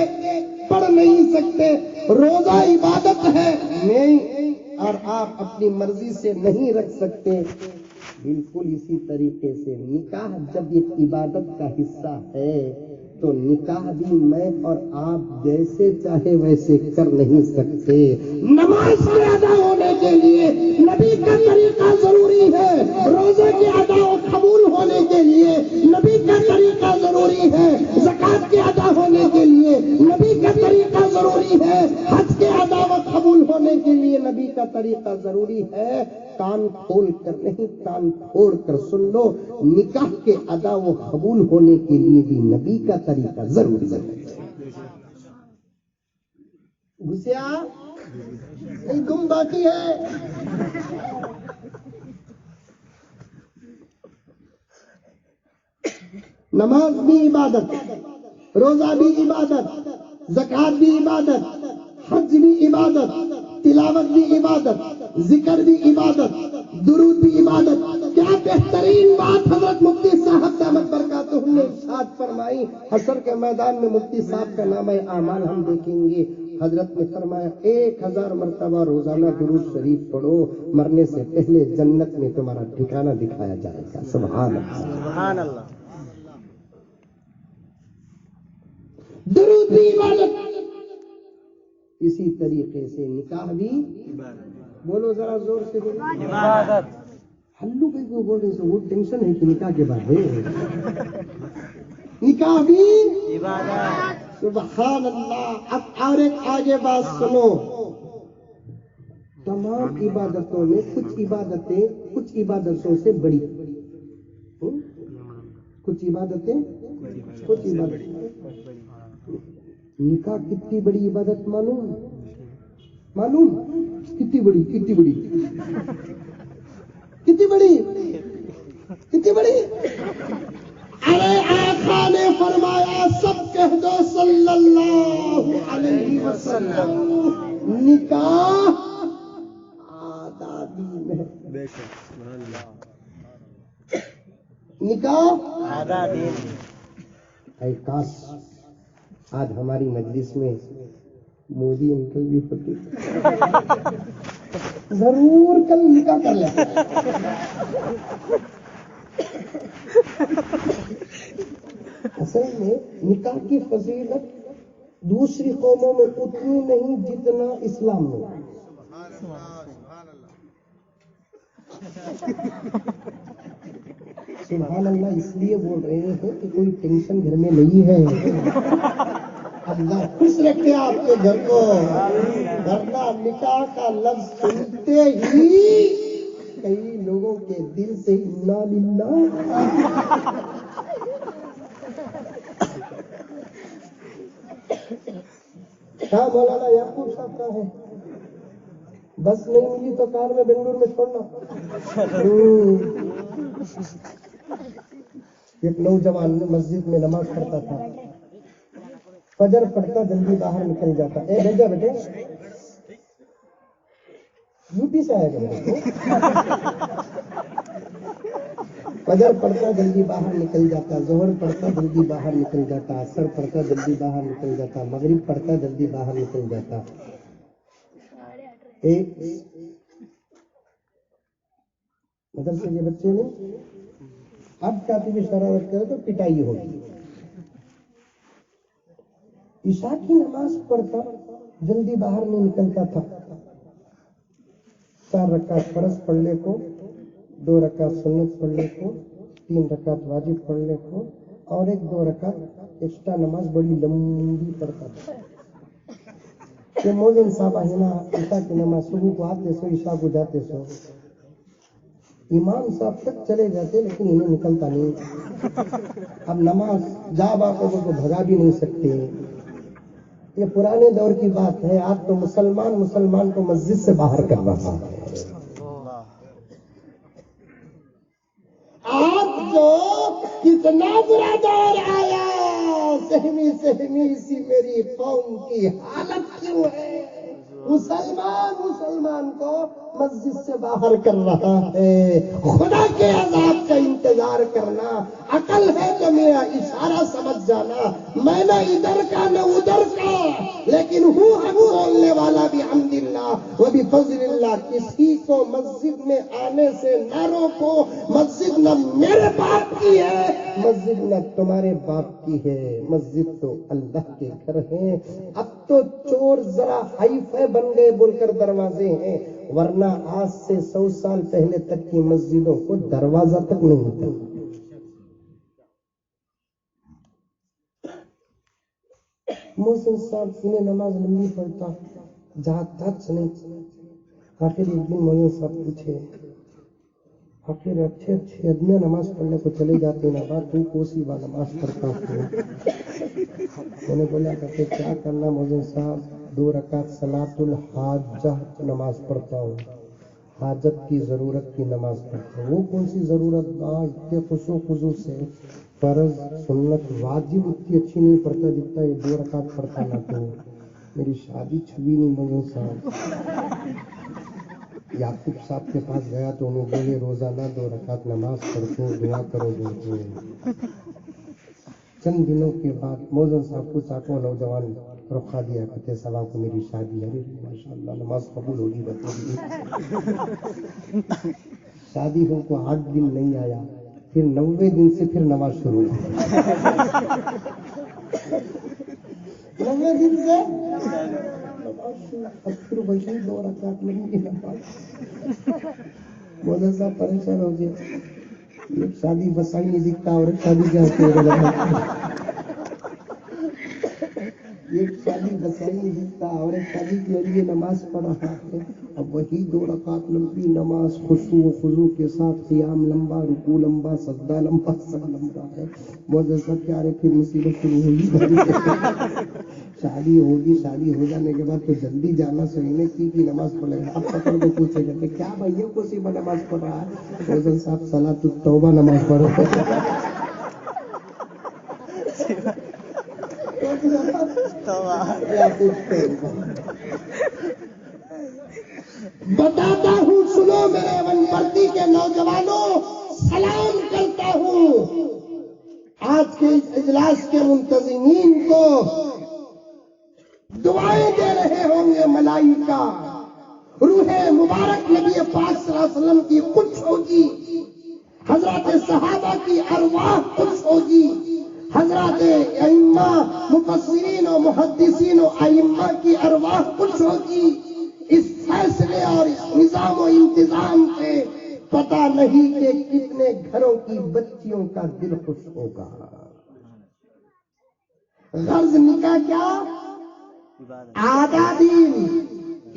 پڑھ نہیں سکتے، روزہ عبادت ہے، میں اور آپ اپنی مرضی سے نہیں رکھ سکتے۔ بالکل اسی طریقے سے نکاح جب ایک عبادت کا حصہ ہے تو نکاح بھی میں اور آپ جیسے چاہے ویسے کر نہیں سکتے۔ نماز کے ادا ہونے کے لیے نبی کا طریقہ ضروری ہے، روزے کے ادا و قبول ہونے کے لیے نبی کا طریقہ ضروری ہے، زکوٰۃ کے ادا ہونے کے لیے نبی کا طریقہ ضروری ہے، حج کے ادا و قبول ہونے کے لیے نبی کا طریقہ ضروری ہے۔ کان کھول کر نہیں، کان پھوڑ کر سن لو، نکاح کے ادا و قبول ہونے کے لیے بھی نبی کا طریقہ ضروری ہے۔ گھسیا نہیں، تم باقی ہے۔ نماز بھی عبادت، روزہ بھی عبادت، زکوٰۃ بھی عبادت، حج بھی عبادت، تلاوت بھی عبادت، ذکر بھی عبادت، درود بھی عبادت۔ کیا بہترین بات حضرت مفتی صاحب دامت برکاتہ نے ارشاد فرمائی۔ حشر کے میدان میں مفتی صاحب کا نامہ اعمال ہم دیکھیں گے۔ حضرت نے فرمایا 1000 مرتبہ روزانہ درود شریف پڑھو، مرنے سے پہلے جنت میں تمہارا ٹھکانہ دکھایا جائے گا۔ سبحان اللہ، سبحان اللہ۔ درود بھی عبادت، اسی طریقے سے نکاح بھی بولو ذرا زور سے بولو عبادت۔ ہلو بھائی کو بول رہے ہیں، وہ ٹینشن ہے کہ نکاح کے بعد ہے، نکاح بھی عبادت۔ سبحان اللہ۔ اب اور ایک آگے بات سنو، تمام عبادتوں میں کچھ عبادتیں کچھ عبادتوں سے بڑی، کچھ عبادتیں کچھ عبادتیں۔ نکاح کتنی بڑی عبادت معلوم؟ کتنی بڑی، کتنی بڑی، کتنی بڑی، کتنی بڑی؟ ارے آقا نے فرمایا سب کہہ دو صلی اللہ علیہ وسلم، نکاح آدھا دین ہے۔ نکاح آدھا دین۔ اے کاش آج ہماری مجلس میں مودی انکل بھی ہوتے، ضرور کل نکاح کر لیتے۔ اصل میں نکاح کی فضیلت دوسری قوموں میں اتنی نہیں جتنا اسلام میں۔ سبحان اللہ اس لیے بول رہے ہیں کہ کوئی ٹینشن گھر میں نہیں ہے۔ اللہ خوش رکھے آپ کے گھر کو، ورنہ نکاح کا لفظ سنتے ہی کئی لوگوں کے دل سے انا للہ۔ کہاں مولانا یعقوب صاحب کا ہے؟ بس نہیں ملی تو کار میں بنگلور میں چھوڑنا۔ ایک نوجوان مسجد میں نماز پڑھتا تھا، فجر پڑھتا جلدی باہر نکل جاتا۔ اے بھیجا بیٹے، یو پی سے آیا کرے۔ فجر پڑھتا جلدی باہر نکل جاتا، ظہر پڑھتا جلدی باہر نکل جاتا، عصر پڑھتا جلدی باہر نکل جاتا، مغرب پڑھتا جلدی باہر نکل جاتا۔ ایک مدرسے کے بچے نے اب کافی بھی شرارت کرے تو پٹائی ہوگی۔ عشاء کی نماز پڑھتا جلدی باہر نہیں نکلتا تھا، 4 رکعت فرض پڑھ لے کو، 2 رکعت سنت پڑھ لے کو، 3 رکعت واجب پڑھ لے کو، اور 1-2 رکعت ایکسٹرا نماز بڑی لمبی پڑھتا تھا کہ موزن صاحب ہے نا عشاء کی نماز صبح کو آتے سو عشاء کو جاتے سو امام صاحب تک چلے جاتے لیکن انہیں نکلتا نہیں. اب نماز جا باقوں کو بھگا بھی نہیں سکتے. یہ پرانے دور کی بات ہے. آج تو مسلمان کو مسجد سے باہر کر رہا ہے. آج جو کتنا برا دور آیا سہمی سی میری قوم کی حالت کیوں ہے؟ مسلمان کو مسجد سے باہر کر رہا ہے. خدا کے عذاب کا انتظار کرنا عقل ہے تو میرا اشارہ سمجھ جانا. میں نہ ادھر کا نہ ادھر کا لیکن ہوں ہم بولنے والا بھی الحمدللہ وہ بھی فضل اللہ. کسی کو مسجد میں آنے سے نہ روکو. مسجد نہ میرے باپ کی ہے مسجد نہ تمہارے باپ کی ہے. مسجد تو اللہ کے گھر ہے. اب تو چور ذرا ہائی فائی بن گئے بول کر دروازے ہیں ورنہ آج سے 100 سال پہلے تک کی مسجدوں کو دروازہ تک نہیں تھا. محسن صاحب انہیں نماز لمبی پڑھتا جہاں تک نہیں. آخر ایک دن محسن صاحب پوچھے آخر اچھے آدمی نماز پڑھنے کو چلے جاتے نا بات تو کوسی بار نماز پڑھتا ہوں. میں نے بولا کہ کیا کرنا محسن صاحب 2 رکعت صلاۃ الحاجہ نماز پڑھتا ہوں. حاجت کی ضرورت کی نماز پڑھتا ہوں. وہ کون سی ضرورت با اتنے خشوع خضوع سے فرض سنت واجب اتنی اچھی نہیں پڑھتا جتنا یہ 2 رکعت پڑھتا نا. تو میری شادی چھوئی نہیں محسن صاحب. یعقوب صاحب کے پاس گیا تو انہوں بولے روزانہ 2 رکعت نماز پڑھو دعا کرو بولتے. چند دنوں کے بعد موزن صاحب کو چاکو نوجوان رخا دیا کہتے صاحب کو میری شادی ہے. ماشاء اللہ نماز قبول ہوگی بتائیے. شادی ہو کو 8 دن نہیں آیا پھر 90 دن سے پھر نماز شروع ہوئی. 90 دن سے پھر وہی 2 رکعت نہیں نماز. موزن صاحب پریشان ہو گئے. ایک شادی بسائی نہیں دکھتا اور ایک شادی کیا ایک شادی بسائی نہیں دکھتا اور ایک شادی کے لیے نماز پڑھ رہا ہے. اب وہی 2 رکعت لمبی نماز خشوع و خضوع کے ساتھ قیام لمبا رکوع لمبا سجدہ لمبا سب لمبا ہے. موزن صاحب کیا رہے پھر مصیبت شروع ہوگی. شادی ہوگی شادی ہو جانے کے بعد تو جلدی جانا سوینے کی نماز پڑھے گا. اب پکڑ کو پوچھے گا کہ کیا بھائی یہ کوسی با نماز پڑھ رہا ہے. موزن صاحب صلاۃ التوبہ نماز پڑھو. بتاتا ہوں سنو میرے ونپرتی کے نوجوانوں سلام کرتا ہوں آج کے اس اجلاس کے منتظمین کو. دعائیں دے رہے ہوں گے ملائکہ. روح مبارک نبی پاک صلی اللہ علیہ وسلم کی خوش ہوگی. حضرات صحابہ کی ارواح خوش ہوگی. حضرات ائمہ مفسرین و محدثین و ائمہ کی ارواح خوش ہوگی. اس فیصلے اور اس نظام و انتظام سے پتہ نہیں کہ کتنے گھروں کی بچیوں کا دل خوش ہوگا. غرض نکاح کیا؟ آدھا دین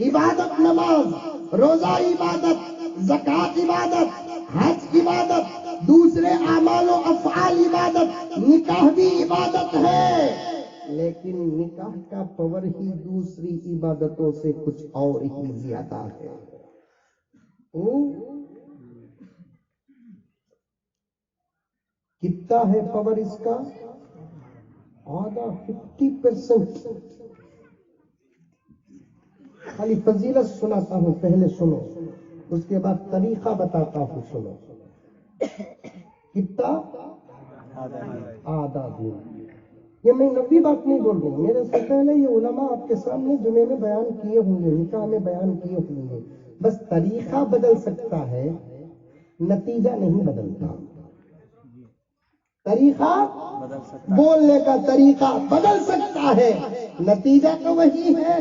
عبادت نماز روزہ عبادت زکوٰۃ عبادت حج عبادت دوسرے اعمال و افعال عبادت. نکاح بھی عبادت ہے لیکن نکاح کا پاور ہی دوسری عبادتوں سے کچھ اور ہی زیادہ ہے. کتنا ہے پاور اس کا؟ آدھا 50%. خالی فضیلت سناتا ہوں پہلے سنو اس کے بعد طریقہ بتاتا ہوں سنو. کتنا؟ آدھا دن. یہ میں نبی بات نہیں بول رہا ہوں. میرے سے پہلے یہ علماء آپ کے سامنے جمعے میں بیان کیے ہوں گے نکاح میں بیان کیے ہوں گے. بس طریقہ بدل سکتا ہے نتیجہ نہیں بدلتا. طریقہ بولنے کا طریقہ بدل سکتا ہے نتیجہ تو وہی ہے.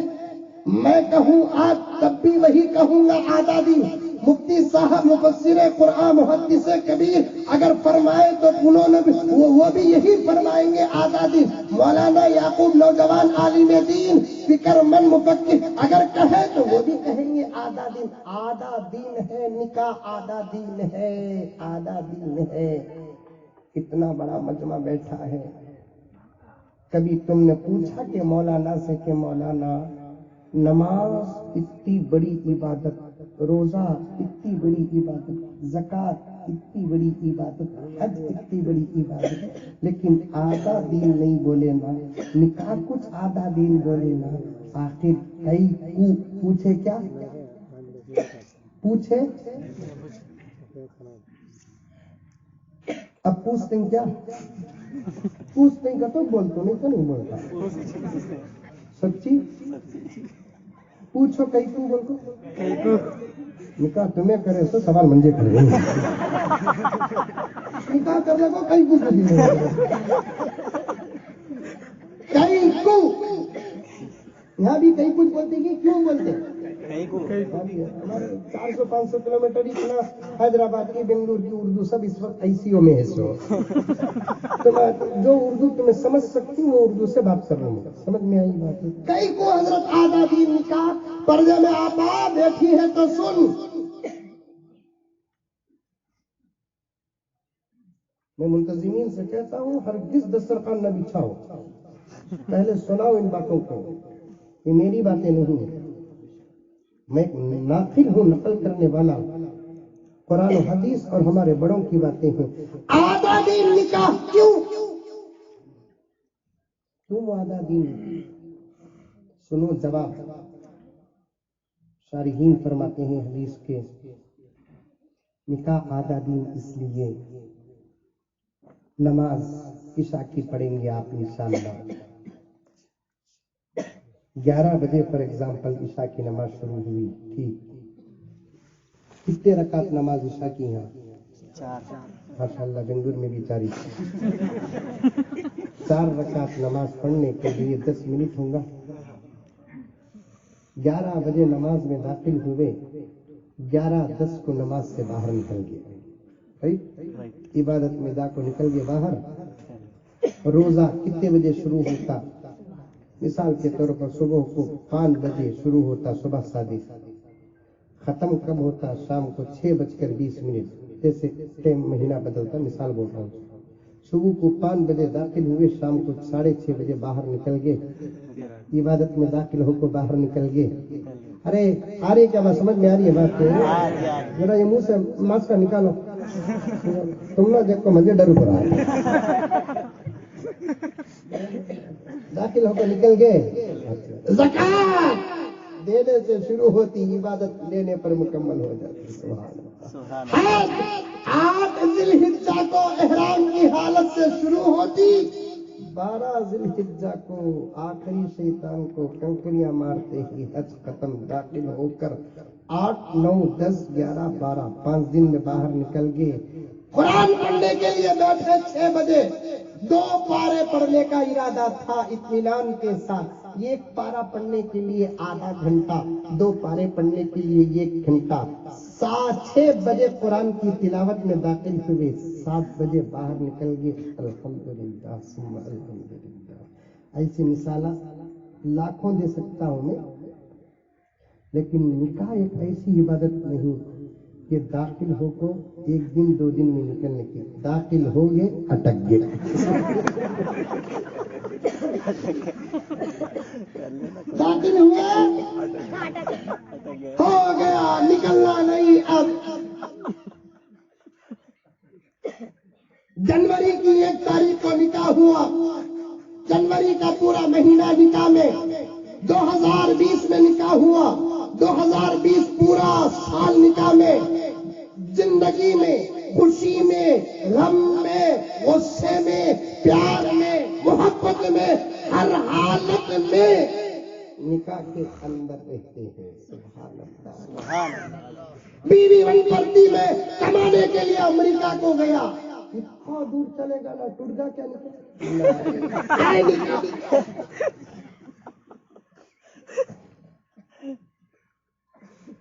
میں کہوں آج تب بھی وہی کہوں گا آدھا دن. مفتی صاحب مفسر قرآن محدث کبیر اگر فرمائے تو انہوں نے وہ بھی یہی فرمائیں گے آدھا دن. مولانا یعقوب نوجوان عالم دین فکر مند مفکر اگر کہے تو وہ بھی کہیں گے آدھا دن. آدھا دین ہے نکاح، آدھا دین ہے، آدھا دین ہے. اتنا بڑا مجمع بیٹھا ہے. کبھی تم نے پوچھا کہ مولانا سے کہ مولانا نماز اتنی بڑی عبادت، روزہ اتنی بڑی عبادت، زکوٰۃ اتنی بڑی عبادت، حج اتنی بڑی عبادت، لیکن آدھا دین نہیں بولے نا، نکاح کچھ آدھا دین بولے نا، آخر کئی کو پوچھے کیا پوچھے؟ اب پوچھتے ہیں کیا؟ پوچھتے ہیں کا تو بولتے نہیں تو نہیں بولتا. سچی پوچھو کئی کو بولتے نکاح تمہیں کرے تو سوال منجے کرے نکاح کر لگو کئی کو کئی کو. یہاں بھی کئی کچھ بولتے کہ کیوں بولتے ہمارے 400-500 کلومیٹر اتنا حیدرآباد کی بنگلور کی اردو سب اس وقت ICU میں ہے. سو جو اردو تمہیں سمجھ سکتی ہوں وہ اردو سے بات کر رہا ہوں. سمجھ میں آئی بات؟ کئی کو حضرت آدھا دین نکاح پردے میں آپا بیٹھی ہے تو سن. میں منتظمین سے کہتا ہوں ہرگز دسترخوان نہ بچھاؤ، پہلے سناؤ ان باتوں کو. یہ میری باتیں نہیں ہیں، میں ناقل ہوں، نقل کرنے والا. قرآن و حدیث اور ہمارے بڑوں کی باتیں ہیں. آدھا دین نکاح کیوں آدھا دین؟ سنو جواب. شارحین فرماتے ہیں حدیث کے نکاح آدھا دین اس لیے، نماز عشاء کی پڑھیں گے آپ انشاءاللہ 11 بجے فار ایگزامپل عشاء کی نماز شروع ہوئی. ٹھیک، کتنے رکعت نماز عشاء کی ہیں؟ 4. ماشاءاللہ بنگلور میں بھی 4 رکعت نماز پڑھنے کے لیے 10 منٹ ہوں گا. 11 بجے نماز میں داخل ہوئے، 11:10 کو نماز سے باہر نکل گئے. عبادت میں کو نکل گئے باہر. روزہ کتنے بجے شروع ہوتا؟ مثال کے طور پر صبح کو 5 بجے شروع ہوتا، صبح صادق. ختم کب ہوتا؟ شام کو 6:20. جیسے ٹائم مہینہ بدلتا، مثال بول رہا ہوں. صبح کو 5 بجے داخل ہوئے، شام کو 6:30 بجے باہر نکل گئے. عبادت میں داخل ہو کو باہر نکل گئے. ارے آ رہی کیا بات؟ سمجھ میں آ رہی ہے بات؟ ذرا یہ منہ سے ماسک کا نکالو. تم نہ دیکھو مجھے ڈر پڑ رہا ہے. داخل ہو کر نکل گئے. زکات دینے سے شروع ہوتی، عبادت لینے پر مکمل ہو جاتی. سبحان اللہ. 8 ذی الحجہ کو احرام کی حالت سے شروع ہوتی، 12 ذی الحجہ کو آخری شیطان کو کنکریاں مارتے ہی حج ختم. داخل ہو کر 8 9 10 11 12 5 دن میں باہر نکل گئے. قرآن پڑھنے کے لیے بیٹھے 6 بجے. 2 پارے پڑھنے کا ارادہ تھا اطمینان کے ساتھ. 1 پارا پڑھنے کے لیے آدھا گھنٹہ، 2 پارے پڑھنے کے لیے 1 گھنٹہ. 6 بجے قرآن کی تلاوت میں داخل ہوئے، 7 بجے باہر نکل گئے. الحمدللہ ثم الحمدللہ. ایسی مثالہ لاکھوں دے سکتا ہوں میں، لیکن نکاح ایک ایسی عبادت نہیں کہ داخل ہو کو 1 دن 2 دن میں نکلنے کی. داخل ہو گئے اٹک گئے. داخل ہوئے ہو گیا، نکلنا نہیں. اب جنوری کی 1 تاریخ کو نکاح ہوا، جنوری کا پورا مہینہ نکاح میں. 2020 میں نکاح ہوا، 2020 پورا سال نکاح میں. زندگی میں، خوشی میں، غم میں، غصے میں، پیار میں، محبت میں، ہر حالت میں نکاح کے اندر رہتے ہیں. سبحان اللہ. بیوی وہی پردی میں کمانے کے لیے امریکہ کو گیا. اتنا دور چلے گا نا، ٹوٹ گا کیا نکاح؟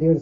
1.5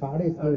3.5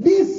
20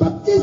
25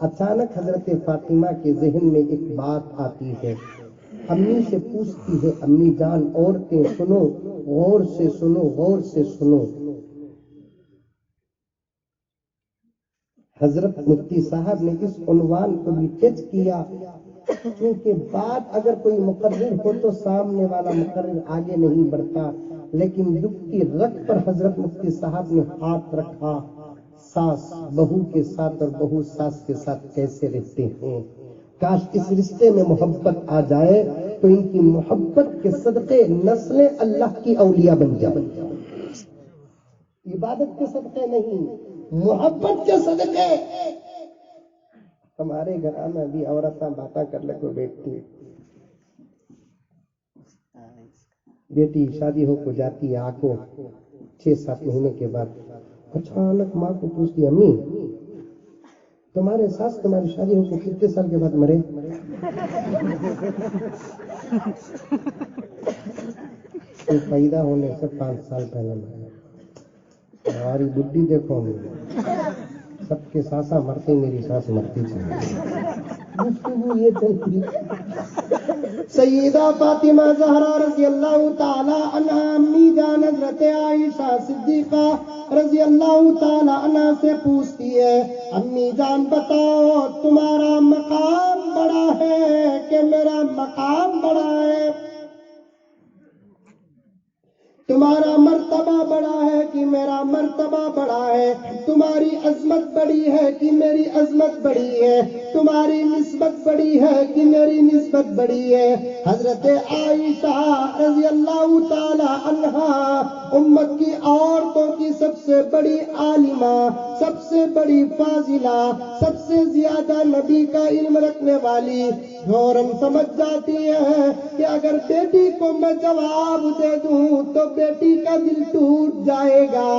اچانک حضرت فاطمہ کے ذہن میں ایک بات آتی ہے، امی سے پوچھتی ہے، امی جان عورتیں سنو، غور سے سنو، غور سے سنو۔ حضرت مفتی صاحب نے اس عنوان کو بھی ٹچ کیا، کیونکہ بات اگر کوئی مقرر ہو تو سامنے والا مقرر آگے نہیں بڑھتا، لیکن دکھ کی رگ پر حضرت مفتی صاحب نے ہاتھ رکھا۔ ساس بہو کے ساتھ اور بہو ساس کے ساتھ کیسے رہتے ہیں، کاش اس رشتے میں محبت آ جائے تو ان کی محبت کے صدقے نسلیں اللہ کی اولیاء بن جائیں۔ عبادت کے صدقے نہیں، محبت کے صدقے۔ ہمارے گھر میں بھی عورتیں باتیں کر لے کو بیٹھتی، بیٹی شادی ہو کو جاتی ہے، آکو 6-7 مہینے کے بعد اچانک ماں کو پوچھتی، امی تمہارے ساس تمہاری شادی ہو کے کتنے سال کے بعد مرے؟ تو پیدا ہونے سے 5 سال پہلے مرے۔ ہماری بڈھی دیکھو، سب کے ساسا مرتے، میری ساس مرتی تھی۔ گفتگو یہ چلتی۔ سیدہ فاطمہ زہرا رضی اللہ تعالی عنہ امی جان حضرت عائشہ صدیقہ رضی اللہ تعالی عنہ سے پوچھتی ہے، امی جان بتاؤ تمہارا مقام بڑا ہے کہ میرا مقام بڑا ہے؟ تمہارا مرتبہ بڑا ہے کہ میرا مرتبہ بڑا ہے؟ تمہاری عظمت بڑی ہے کہ میری عظمت بڑی ہے؟ تمہاری نسبت بڑی ہے کہ میری نسبت بڑی ہے؟ حضرت عائشہ رضی اللہ تعالی عنہا امت کی عورتوں کی سب سے بڑی عالمہ، سب سے بڑی فاضلہ، سب سے زیادہ نبی کا علم رکھنے والی، فوراً سمجھ جاتی ہے کہ اگر بیٹی کو میں جواب دے دوں تو بیٹی کا دل ٹوٹ جائے گا۔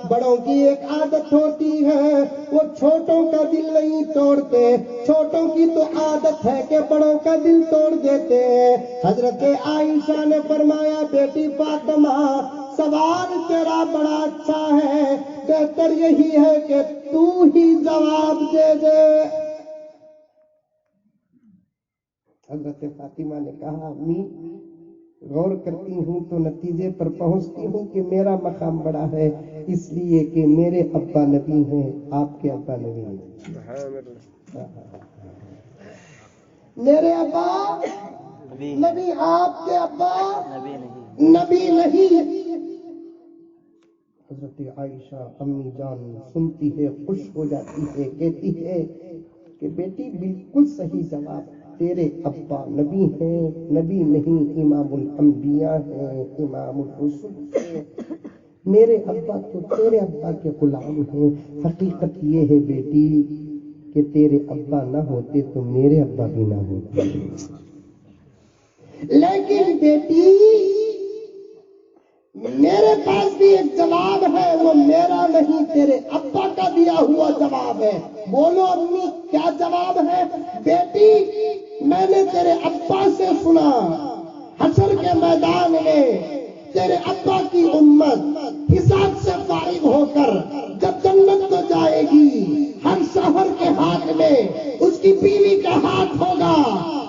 بڑوں کی ایک عادت ہوتی ہے، وہ چھوٹوں کا دل نہیں توڑتے، چھوٹوں کی تو عادت ہے کہ بڑوں کا دل توڑ دیتے ہیں۔ حضرت عائشہ نے فرمایا، بیٹی فاطمہ سوال تیرا بڑا اچھا ہے، بہتر یہی ہے کہ تو ہی جواب دے دے۔ حضرت فاطمہ نے کہا، امی غور کرتی ہوں تو نتیجے پر پہنچتی ہوں کہ میرا مقام بڑا ہے، اس لیے کہ میرے ابا نبی ہیں، آپ کے ابا نبی ہیں۔ میرے ابا نبی، آپ کے ابا نبی نہیں۔ حضرت عائشہ امی جان سنتی ہے، خوش ہو جاتی ہے، کہتی ہے کہ بیٹی بالکل صحیح جواب، تیرے ابا نبی ہیں، نبی نہیں امام الانبیاء ہیں، امام الرسل ہیں۔ میرے ابا تو تیرے ابا کے غلام ہیں۔ حقیقت یہ ہے بیٹی کہ تیرے ابا نہ ہوتے تو میرے ابا بھی نہ ہوتے، لیکن بیٹی میرے پاس بھی ایک جواب ہے، وہ میرا نہیں تیرے ابا کا دیا ہوا جواب ہے۔ بولو امی کیا جواب ہے؟ بیٹی میں نے تیرے ابا سے سنا، حشر کے میدان میں تیرے ابا کی امت حساب سے فارغ ہو کر جب جنت کو جائے گی، ہر شوہر کے ہاتھ میں اس کی بیوی کا ہاتھ ہوگا،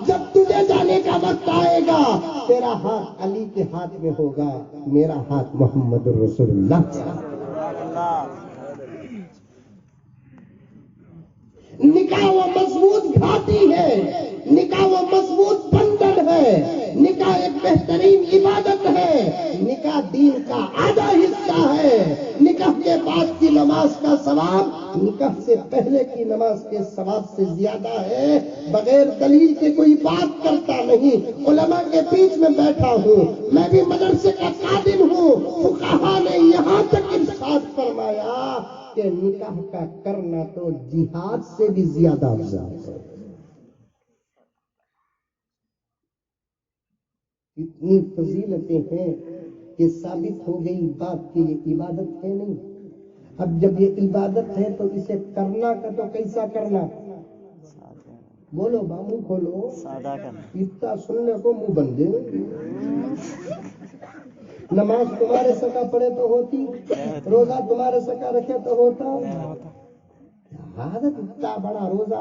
جب تجھے جانے کا وقت آئے گا تیرا ہاتھ علی کے ہاتھ میں ہوگا، میرا ہاتھ محمد الرسول اللہ۔ نکاح وہ مضبوط گھاٹی ہے، نکاح وہ مضبوط بندھن ہے، نکاح ایک بہترین عبادت ہے، نکاح دین کا آدھا حصہ ہے۔ نکاح کے بعد کی نماز کا ثواب نکاح سے پہلے کی نماز کے ثواب سے زیادہ ہے۔ بغیر دلیل کے کوئی بات کرتا نہیں۔ علماء کے بیچ میں بیٹھا ہوں، میں بھی مدرسے کا خادم ہوں، فقہا نے یہاں تک ارشاد فرمایا کہ نکاح کا کرنا تو جہاد سے بھی زیادہ افضل ہے۔ اتنی فضیلتیں ہیں کہ ثابت ہو گئی بات کہ یہ عبادت ہے نہیں۔ اب جب یہ عبادت ہے تو اسے کرنا کا تو کیسا کرنا؟ بولو بامو کھولو، سادہ کرنا۔ اتنا سننے کو منہ بندے۔ نماز تمہارے سکا پڑے تو ہوتی، روزہ تمہارے سکا رکھے تو ہوتا۔ عادت اتنا بڑا روزہ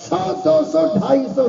100-200-250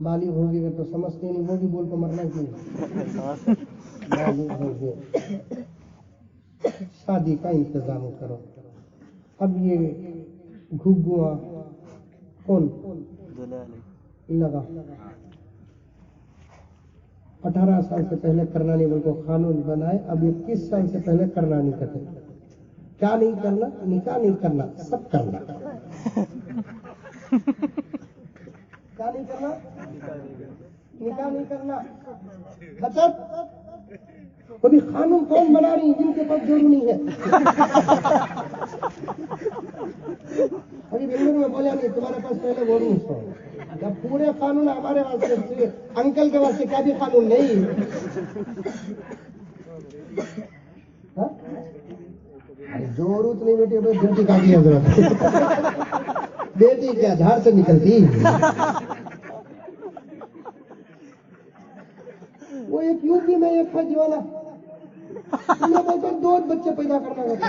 بالغ ہو گئے تو سمجھتے نہیں، وہ بھی بول کو مرنا کیوں؟ بالغ ہو گئے، شادی کا انتظام کرو۔ اب یہ گھگوا کون لگا 18 سال سے پہلے کرنا نہیں، بول کو قانون بنائے، اب 21 سال سے پہلے کرنا نہیں کرتے۔ کیا نہیں کرنا؟ نکاح نہیں کرنا، سب کرنا۔ کیا نہیں کرنا؟ نکاح نہیں کرنا، بچت۔ کبھی قانون کون بنا رہی جن کے پاس جوڑو نہیں ہے؟ ابھی بنگلور میں بولا نہیں تمہارے پاس پہلے وہ نہیں سو، جب پورے قانون ہمارے واسطے، انکل کے واسطے کیا بھی قانون نہیں؟ ضرورت نہیں بیٹی، بیٹی کا بھی حضرت، بیٹی کیا دھار سے نکلتی؟ وہ ایک یوپی میں ایک ہے جوانا، دو بچے پیدا کرنا ہوتا،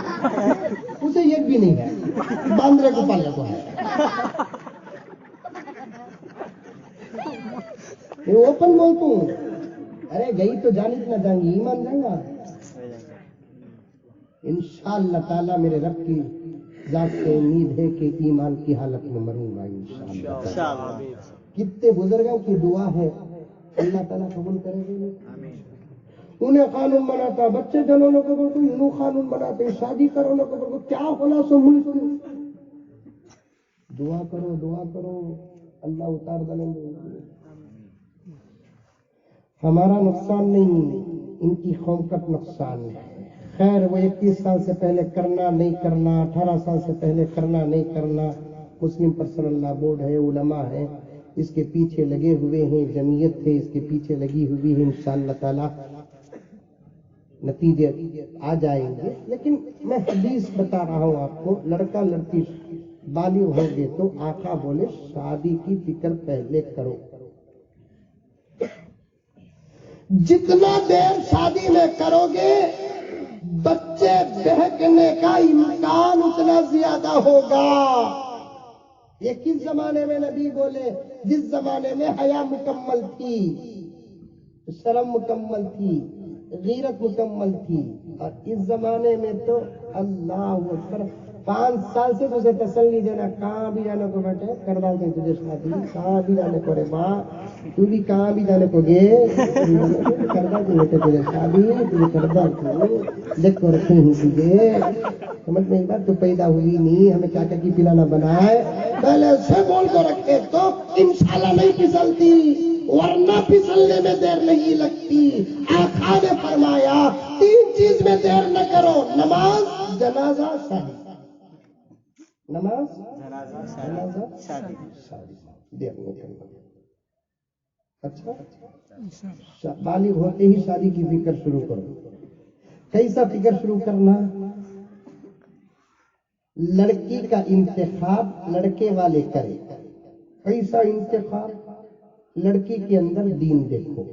اسے ایک بھی نہیں ہے، باندرے کو پالنے کو ہے۔ میں اوپن بولتا ہوں، ارے گئی تو جانی نہ جائیں گی، ایمان جائیں گا انشاءاللہ تعالیٰ۔ میرے رب کی ذات سے امید ہے کہ ایمان کی حالت میں مروں گا انشاءاللہ۔ کتنے بزرگوں کی دعا ہے، اللہ تعالیٰ قبول کرے گی۔ انہیں قانون بناتا، بچے جنوں کو بول کو انہوں قانون بناتے، شادی کرو نہ کو کیا ہونا سو ملک۔ دعا کرو، دعا کرو، اللہ اتار دیں گے۔ ہمارا نقصان نہیں، ان کی قوم کا نقصان ہے۔ خیر، وہ 21 سال سے پہلے کرنا نہیں کرنا، 18 سال سے پہلے کرنا نہیں کرنا، مسلم پرسنل لا بورڈ ہے، علماء ہے، اس کے پیچھے لگے ہوئے ہیں، جمعیت ہے اس کے پیچھے لگی ہوئی ہے، انشاءاللہ تعالی نتیجے آ جائیں گے۔ لیکن میں حدیث بتا رہا ہوں آپ کو، لڑکا لڑکی بالغ ہو گئے تو آقا بولے شادی کی فکر پہلے کرو۔ جتنا دیر شادی میں کرو گے بچے بہکنے کا امکان اتنا زیادہ ہوگا۔ یہ کس زمانے میں نبی بولے؟ جس زمانے میں حیا مکمل تھی، شرم مکمل تھی، غیرت مکمل تھی، اور اس زمانے میں تو اللہ اکبر 5 سال سے تجھے تسلی دینا، کہاں بھی جانے کو بیٹھے کر ڈالتے ہیں تجھے شادی، کہاں بھی جانے کو رے ماں، تو بھی کہاں بھی جانے کو گے کر ڈالتے بیٹے تجھے شادی، تجھے کر ڈالتے دیکھ کو رکھے ہی تجھے، سمجھ میں ایک بار تو پیدا ہوئی نہیں، ہمیں کیا کہ پلانا بنائے، پہلے سے بول کو رکھے تو انشاءاللہ نہیں پھسلتی، ورنہ پھسلنے میں دیر نہیں لگتی۔ آقا نے فرمایا 3 چیز میں دیر نہ کرو، نماز، جنازہ، شادی۔ نماز، جنازہ، شادی، دیر نہیں کرنا۔ اچھا، بالغ ہوتے ہی شادی کی فکر شروع کرو۔ کیسا فکر شروع کرنا؟ لڑکی کا انتخاب لڑکے والے کرے۔ کیسا انتخاب؟ لڑکی کے اندر دین دیکھو۔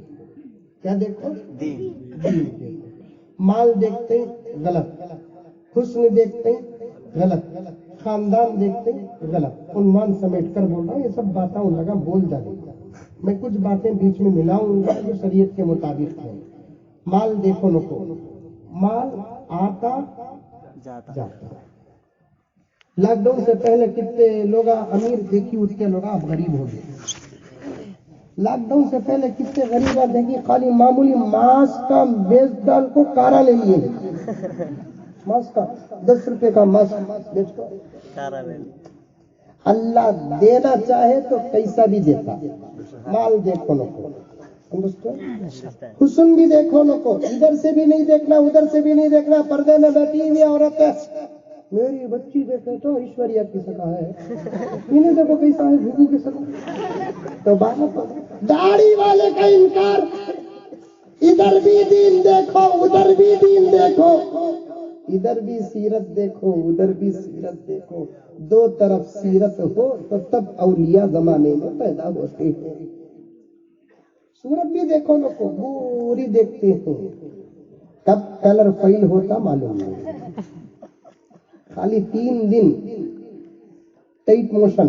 کیا دیکھو؟ دین دیکھو۔ مال دیکھتے غلط، حسن دیکھتے غلط، خاندان دیکھتے غلط۔ عنوان سمیٹ کر بول رہا ہوں، یہ سب باتیں ان لگا بول جانے، میں کچھ باتیں بیچ میں ملاؤں گا جو شریعت کے مطابق ہیں۔ مال دیکھو نکو، مال آتا جاتا۔ لاک ڈاؤن سے پہلے کتنے لوگ امیر دیکھی، اتنے لوگ اب غریب ہو گئے۔ لاک ڈاؤن سے پہلے کتنے غریب دیکھی، خالی معمولی ماسک کا بیچ ڈال کو کارا لے لیے، ماسک کا 10 روپے کا ماسک بیچ کو کارا لے لیے۔ اللہ دینا چاہے تو کیسا بھی دیتا۔ مال دیکھو نکو، حسن بھی دیکھو نکو، ادھر سے بھی نہیں دیکھنا ادھر سے بھی نہیں دیکھنا۔ پردے میں بیٹھی ہوئی عورت ہے، میری بچی دیکھے تو ایشوریا کی سکا ہے، انہیں دیکھو کیسا ہے گھگو کی سکا۔ تو بات داڑھی والے کا انکار، ادھر بھی دین دیکھو ادھر بھی دین دیکھو، ادھر بھی سیرت دیکھو ادھر بھی سیرت دیکھو، دو طرف سیرت ہو تو تب اولیاء زمانے میں پیدا ہوتے ہیں۔ صورت بھی دیکھو نہ کو پوری دیکھتے ہیں، کب کلر فیل ہوتا معلوم نہیں، خالی 3 دن ٹائٹ موشن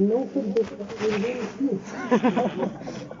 9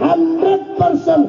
100%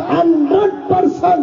100%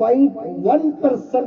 0.1%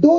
2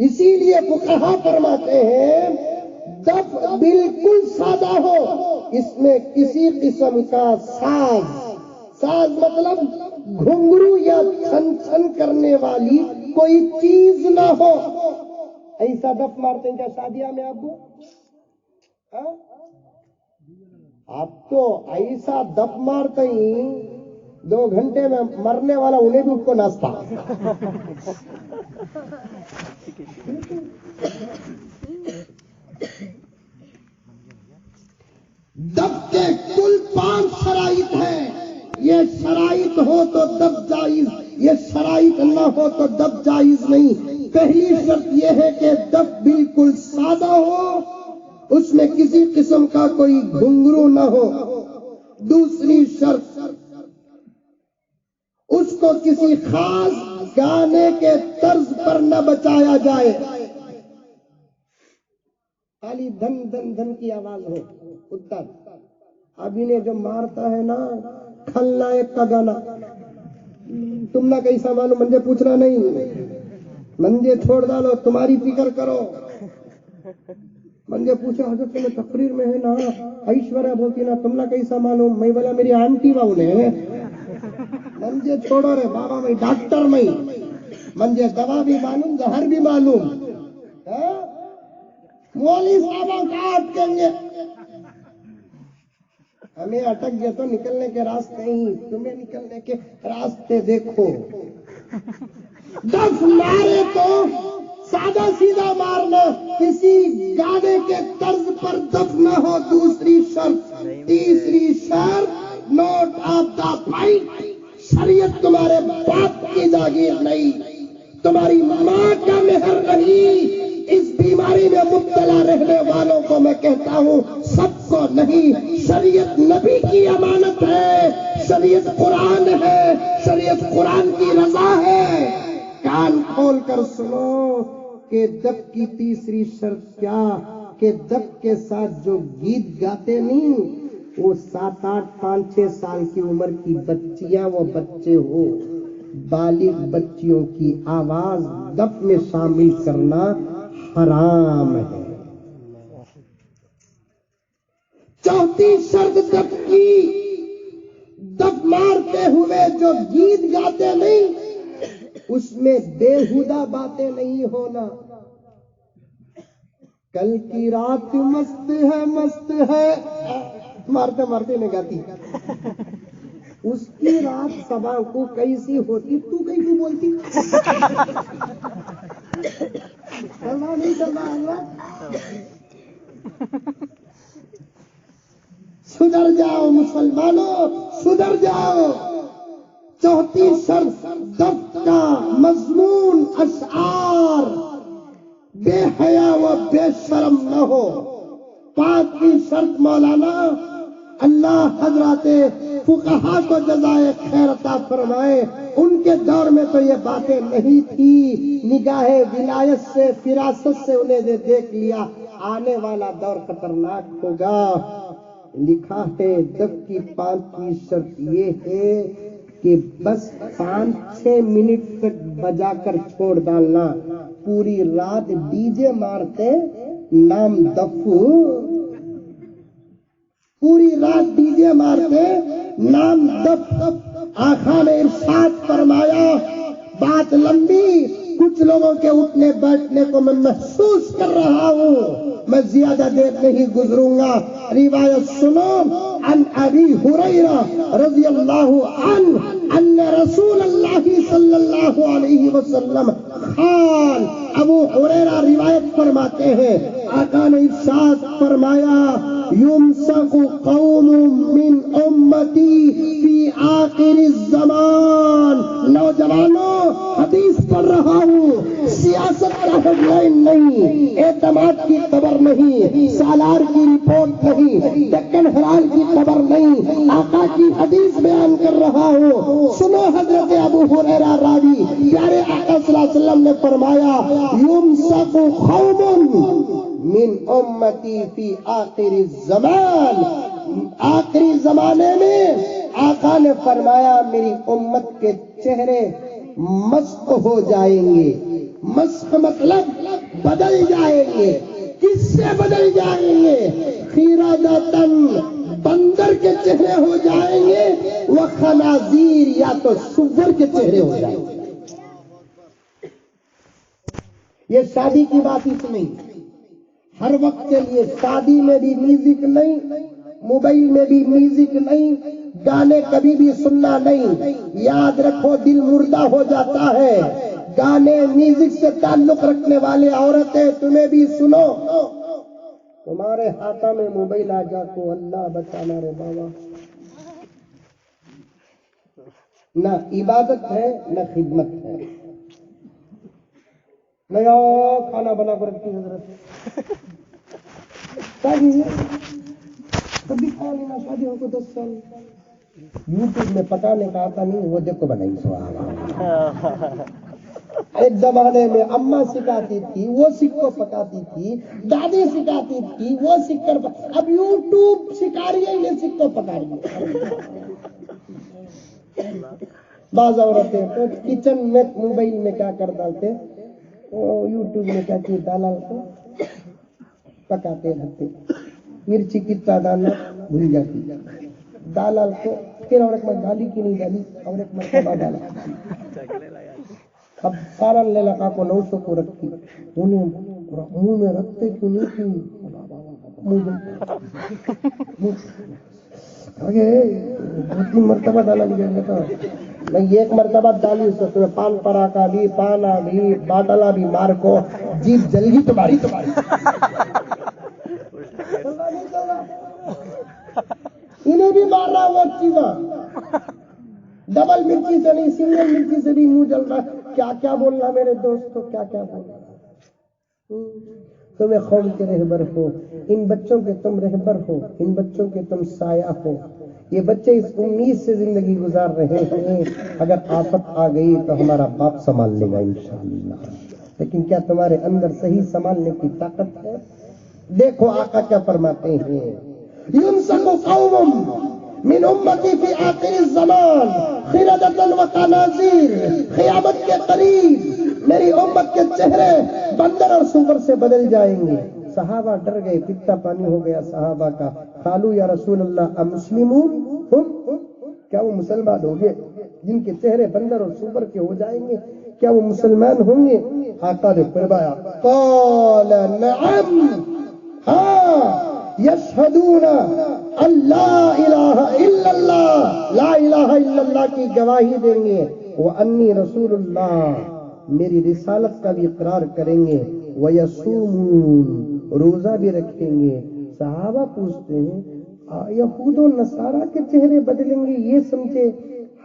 اسی لیے فقہا فرماتے ہیں دف بالکل سادہ ہو، اس میں کسی قسم کا ساز مطلب گھنگرو یا چھن چھن کرنے والی کوئی چیز نہ ہو۔ ایسا دف مارتے ہیں کیا شادیاں میں آپ کو؟ آپ تو ایسا دف مارتے ہی 2 گھنٹے میں مرنے والا انہیں بھی اس کو ناچتا۔ دف کے کل 5 شرائط ہیں، یہ شرائط ہو تو دف جائز، یہ شرائط نہ ہو تو دف جائز نہیں۔ پہلی شرط یہ ہے کہ دف بالکل سادہ ہو، اس میں کسی قسم کا کوئی گھنگرو نہ ہو۔ دوسری شرط اس کو کسی خاص گانے کے طرز پر نہ بچایا جائے، خالی دھن دھن دھن کی آواز ہو۔ اتر اب انہیں جو مارتا ہے نا کھلنائک کا گانا، تم نہ کیسا معلوم، منجے پوچھنا نہیں، منجے چھوڑ ڈالو، تمہاری فکر کرو۔ منجے پوچھا حضرت میں تقریر میں ہے نا ایشوریا بولتی نا تم نہ کیسا معلوم، میں بولا میری آنٹی باؤ نے۔ منجے چھوڑو رے بابا، میں ڈاکٹر میں، منجے دوا بھی معلوم زہر بھی معلوم۔ مولوی صاحب کاٹ دیں گے، ہمیں اٹک گئے تو نکلنے کے راستے ہی، تمہیں نکلنے کے راستے دیکھو۔ دف مارے تو سادہ سیدھا مارنا، کسی گانے کے طرز پر دف نہ ہو، دوسری شرط۔ تیسری شرط نوٹ آف دا پوائنٹ، شریعت تمہارے باپ کی جاگیر نہیں، تمہاری ماں کا مہر نہیں۔ اس بیماری میں مبتلا رہنے والوں کو میں کہتا ہوں سب کو نہیں، شریعت نبی کی امانت ہے، شریعت قرآن ہے، شریعت قرآن کی رضا ہے۔ کان کھول کر سنو کہ دف کی تیسری شرط کیا کہ دف کے ساتھ جو گیت گاتے نہیں وہ 7، 8، 5، 6 سال کی عمر کی بچیاں و بچے ہو، بالغ بچیوں کی آواز دف میں شامل کرنا حرام ہے۔ چوتھی شرط دف کی، دف مارتے ہوئے جو گیت گاتے نہیں اس میں بےہودہ باتیں نہیں ہونا۔ کل کی رات مست ہے مست ہے، مارتے مارتے نہیں گاتی، اس کی رات صبح کو کیسی ہوتی تو کیسی بولتی؟ چلنا نہیں چلنا، سدھر جاؤ مسلمانوں، سدھر جاؤ۔ چوتھی شرط دف کا مضمون اشعار بے حیا و بے شرم نہ ہو۔ 5ویں شرط مولانا اللہ حضرات فقہا کو جزائے خیر عطا فرمائے، ان کے دور میں تو یہ باتیں نہیں تھی، نگاہ ولایت سے فراست سے انہیں دیکھ لیا، آنے والا دور خطرناک ہوگا۔ لکھا ہے دف کی 5ویں شرط یہ ہے کہ بس 5-6 منٹ تک بجا کر چھوڑ ڈالنا، پوری رات ڈی جے مارتے نام دف، پوری رات ڈی جے مارتے نام دف۔ آقا نے ارشاد فرمایا، بات لمبی، کچھ لوگوں کے اٹھنے بیٹھنے کو میں محسوس کر رہا ہوں، میں زیادہ دیر نہیں گزروں گا۔ روایت سنو، عن ابی ہریرہ رضی اللہ عنہ ان رسول اللہ صلی اللہ علیہ وسلم قال، ابو ہریرہ روایت فرماتے ہیں آقا نے ارشاد فرمایا، یمسک قوم من امتی فی آخر الزمان۔ نوجوانوں حدیث پڑھ رہا ہوں، سیاست کا ہیڈ لائن نہیں، اعتماد کی خبر نہیں، سالار کی رپورٹ نہیں، ڈکن ہرال کی خبر نہیں، آقا کی حدیث بیان کر رہا ہوں۔ سنو حضرت ابو ہریرہ راوی، پیارے آقا صلی اللہ علیہ وسلم نے فرمایا، یمسک قوم من امتی فی آخر الزمان، آخری زمانے میں آقا نے فرمایا میری امت کے چہرے مسخ ہو جائیں گے۔ مسخ مطلب بدل جائیں گے. کس سے بدل جائیں گے؟ خیرادتن بندر کے چہرے ہو جائیں گے، وہ خنازیر یا تو سور کے چہرے ہو جائیں گے. یہ شادی کی بات اس میں ہر وقت کے لیے شادی میں بھی میوزک نہیں، موبائل میں بھی میوزک نہیں، گانے کبھی بھی سننا نہیں. یاد رکھو دل مردہ ہو جاتا ہے. گانے میوزک سے تعلق رکھنے والے عورتیں تمہیں بھی سنو، تمہارے ہاتھوں میں موبائل آ جا تو اللہ بچانا رے بابا. نہ عبادت ہے نہ خدمت ہے. نیا کھانا بنا کر رکھتی حضرت شادی کبھی کھایا نہیں نا، شادی ہو کو 10 سال. یوٹیوب میں پکانے کا آتا نہیں، وہ دیکھو بنائی سو. ایک زمانے میں اماں سکھاتی تھی، وہ سیکھ کو پکاتی تھی. دادی سکھاتی تھی، وہ سیکھ کر اب یوٹیوب سکھا رہی ہے، یہ سیکھ کو پکا رہی ہے. بعض عورتیں تو کچن میں موبائل میں کیا کر ڈالتے، یوٹیوب میں کیا چیز ڈالا تو پکاتے رہتے. مرچی کتنا ڈالنا بھول جاتی، ڈالا کو پھر اور ایک گالی کی نہیں ڈالی اور ایک مرتبہ ڈالا. اب سارا لے لگا کو 900 کو رکھی، انہیں منہ میں رکھتے کیوں نہیں تھی. دو 3 مرتبہ ڈالا نہیں تھا. نہیں ایک مرتبہ ڈالی اس میں پان پراٹھا بھی، پانا بھی، باٹلا بھی مار کو جیب جل گئی تمہاری. انہیں بھی مار رہا وہ چیزاں. ڈبل مرچی سے نہیں، سنگل مرچی سے بھی منہ جل رہا ہے. کیا کیا بولنا میرے دوستوں، کیا کیا بولنا. تمہیں قوم کے رہبر ہو، ان بچوں کے تم رہبر ہو، ان بچوں کے تم سایہ ہو. یہ بچے اس امید سے زندگی گزار رہے ہیں اگر آفت آ گئی تو ہمارا باپ سنبھال لے گا انشاءاللہ. لیکن کیا تمہارے اندر صحیح سنبھالنے کی طاقت ہے؟ دیکھو آقا کیا فرماتے ہیں، ينسق قوم من امتی فی آخر الزمان خردة وخنازیر. قیامت کے قریب میری امت کے چہرے بندر اور سور سے بدل جائیں گے. صحابہ ڈر گئے، کتنا پانی ہو گیا صحابہ کا. قالوا یا رسول اللہ امسلمون ہم، کیا وہ مسلمان ہوں گے جن کے چہرے بندر اور سور کے ہو جائیں گے؟ کیا وہ مسلمان ہوں گے؟ آقا نے فرمایا قال نعم، ہاں یشہدون اللہ الہ الا اللہ، لا الہ الا اللہ کی گواہی دیں گے، وانی رسول اللہ، میری رسالت کا بھی اقرار کریں گے، ویصومون، روزہ بھی رکھیں گے. صحابہ پوچھتے ہیں یہود و نصارہ کے چہرے بدلیں گے، یہ سمجھے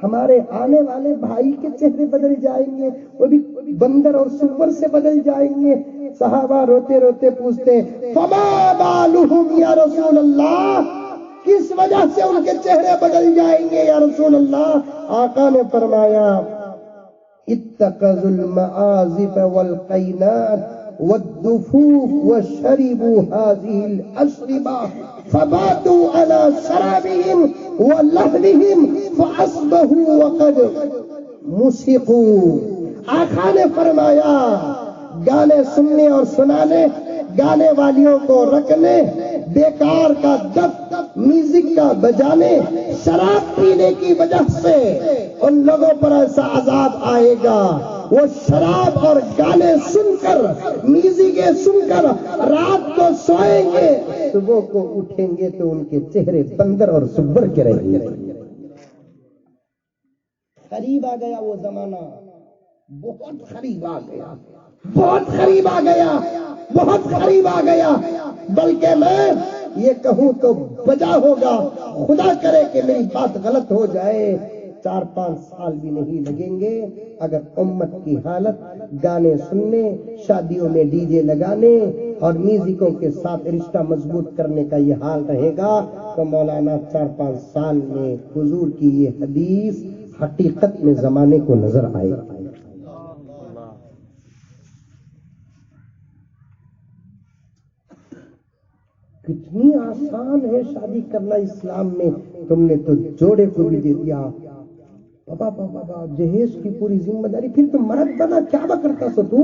ہمارے آنے والے بھائی کے چہرے بدل جائیں گے، وہ بھی بندر اور سور سے بدل جائیں گے. صحابہ روتے روتے پوچھتے فما بالہم یا رسول اللہ، کس وجہ سے ان کے چہرے بدل جائیں گے یا رسول اللہ؟ آقا نے فرمایا اتخذوا المعازف والقینات والدفوف وشربوا هذه الاشربة فباتوا على شرابهم ولهوهم فاصبحوا وقد مسقوا. آقا نے فرمایا گانے سننے اور سنانے، گانے والیوں کو رکھنے، بیکار کا دف میوزک کا بجانے، شراب پینے کی وجہ سے ان لوگوں پر ایسا عذاب آئے گا. وہ شراب اور گانے سن کر، میوزکیں سن کر رات کو سوئیں گے، صبح کو اٹھیں گے تو ان کے چہرے بندر اور سور کے رہیں گے. قریب آ گیا وہ زمانہ، بہت قریب آ گیا، بہت قریب آ گیا، بہت قریب آ گیا. بلکہ میں یہ کہوں تو بجا ہوگا، خدا کرے کہ میری بات غلط ہو جائے، 4-5 سال بھی نہیں لگیں گے اگر امت کی حالت گانے سننے، شادیوں میں ڈی جے لگانے اور میوزکوں کے ساتھ رشتہ مضبوط کرنے کا یہ حال رہے گا تو مولانا 4-5 سال میں حضور کی یہ حدیث حقیقت میں زمانے کو نظر آئے. کتنی آسان ہے شادی کرنا اسلام میں، تم نے تو جوڑے کو بھی دے دیا. بابا جہیز کی پوری ذمہ داری، پھر تم مرد بنا کیا کرتا سو تو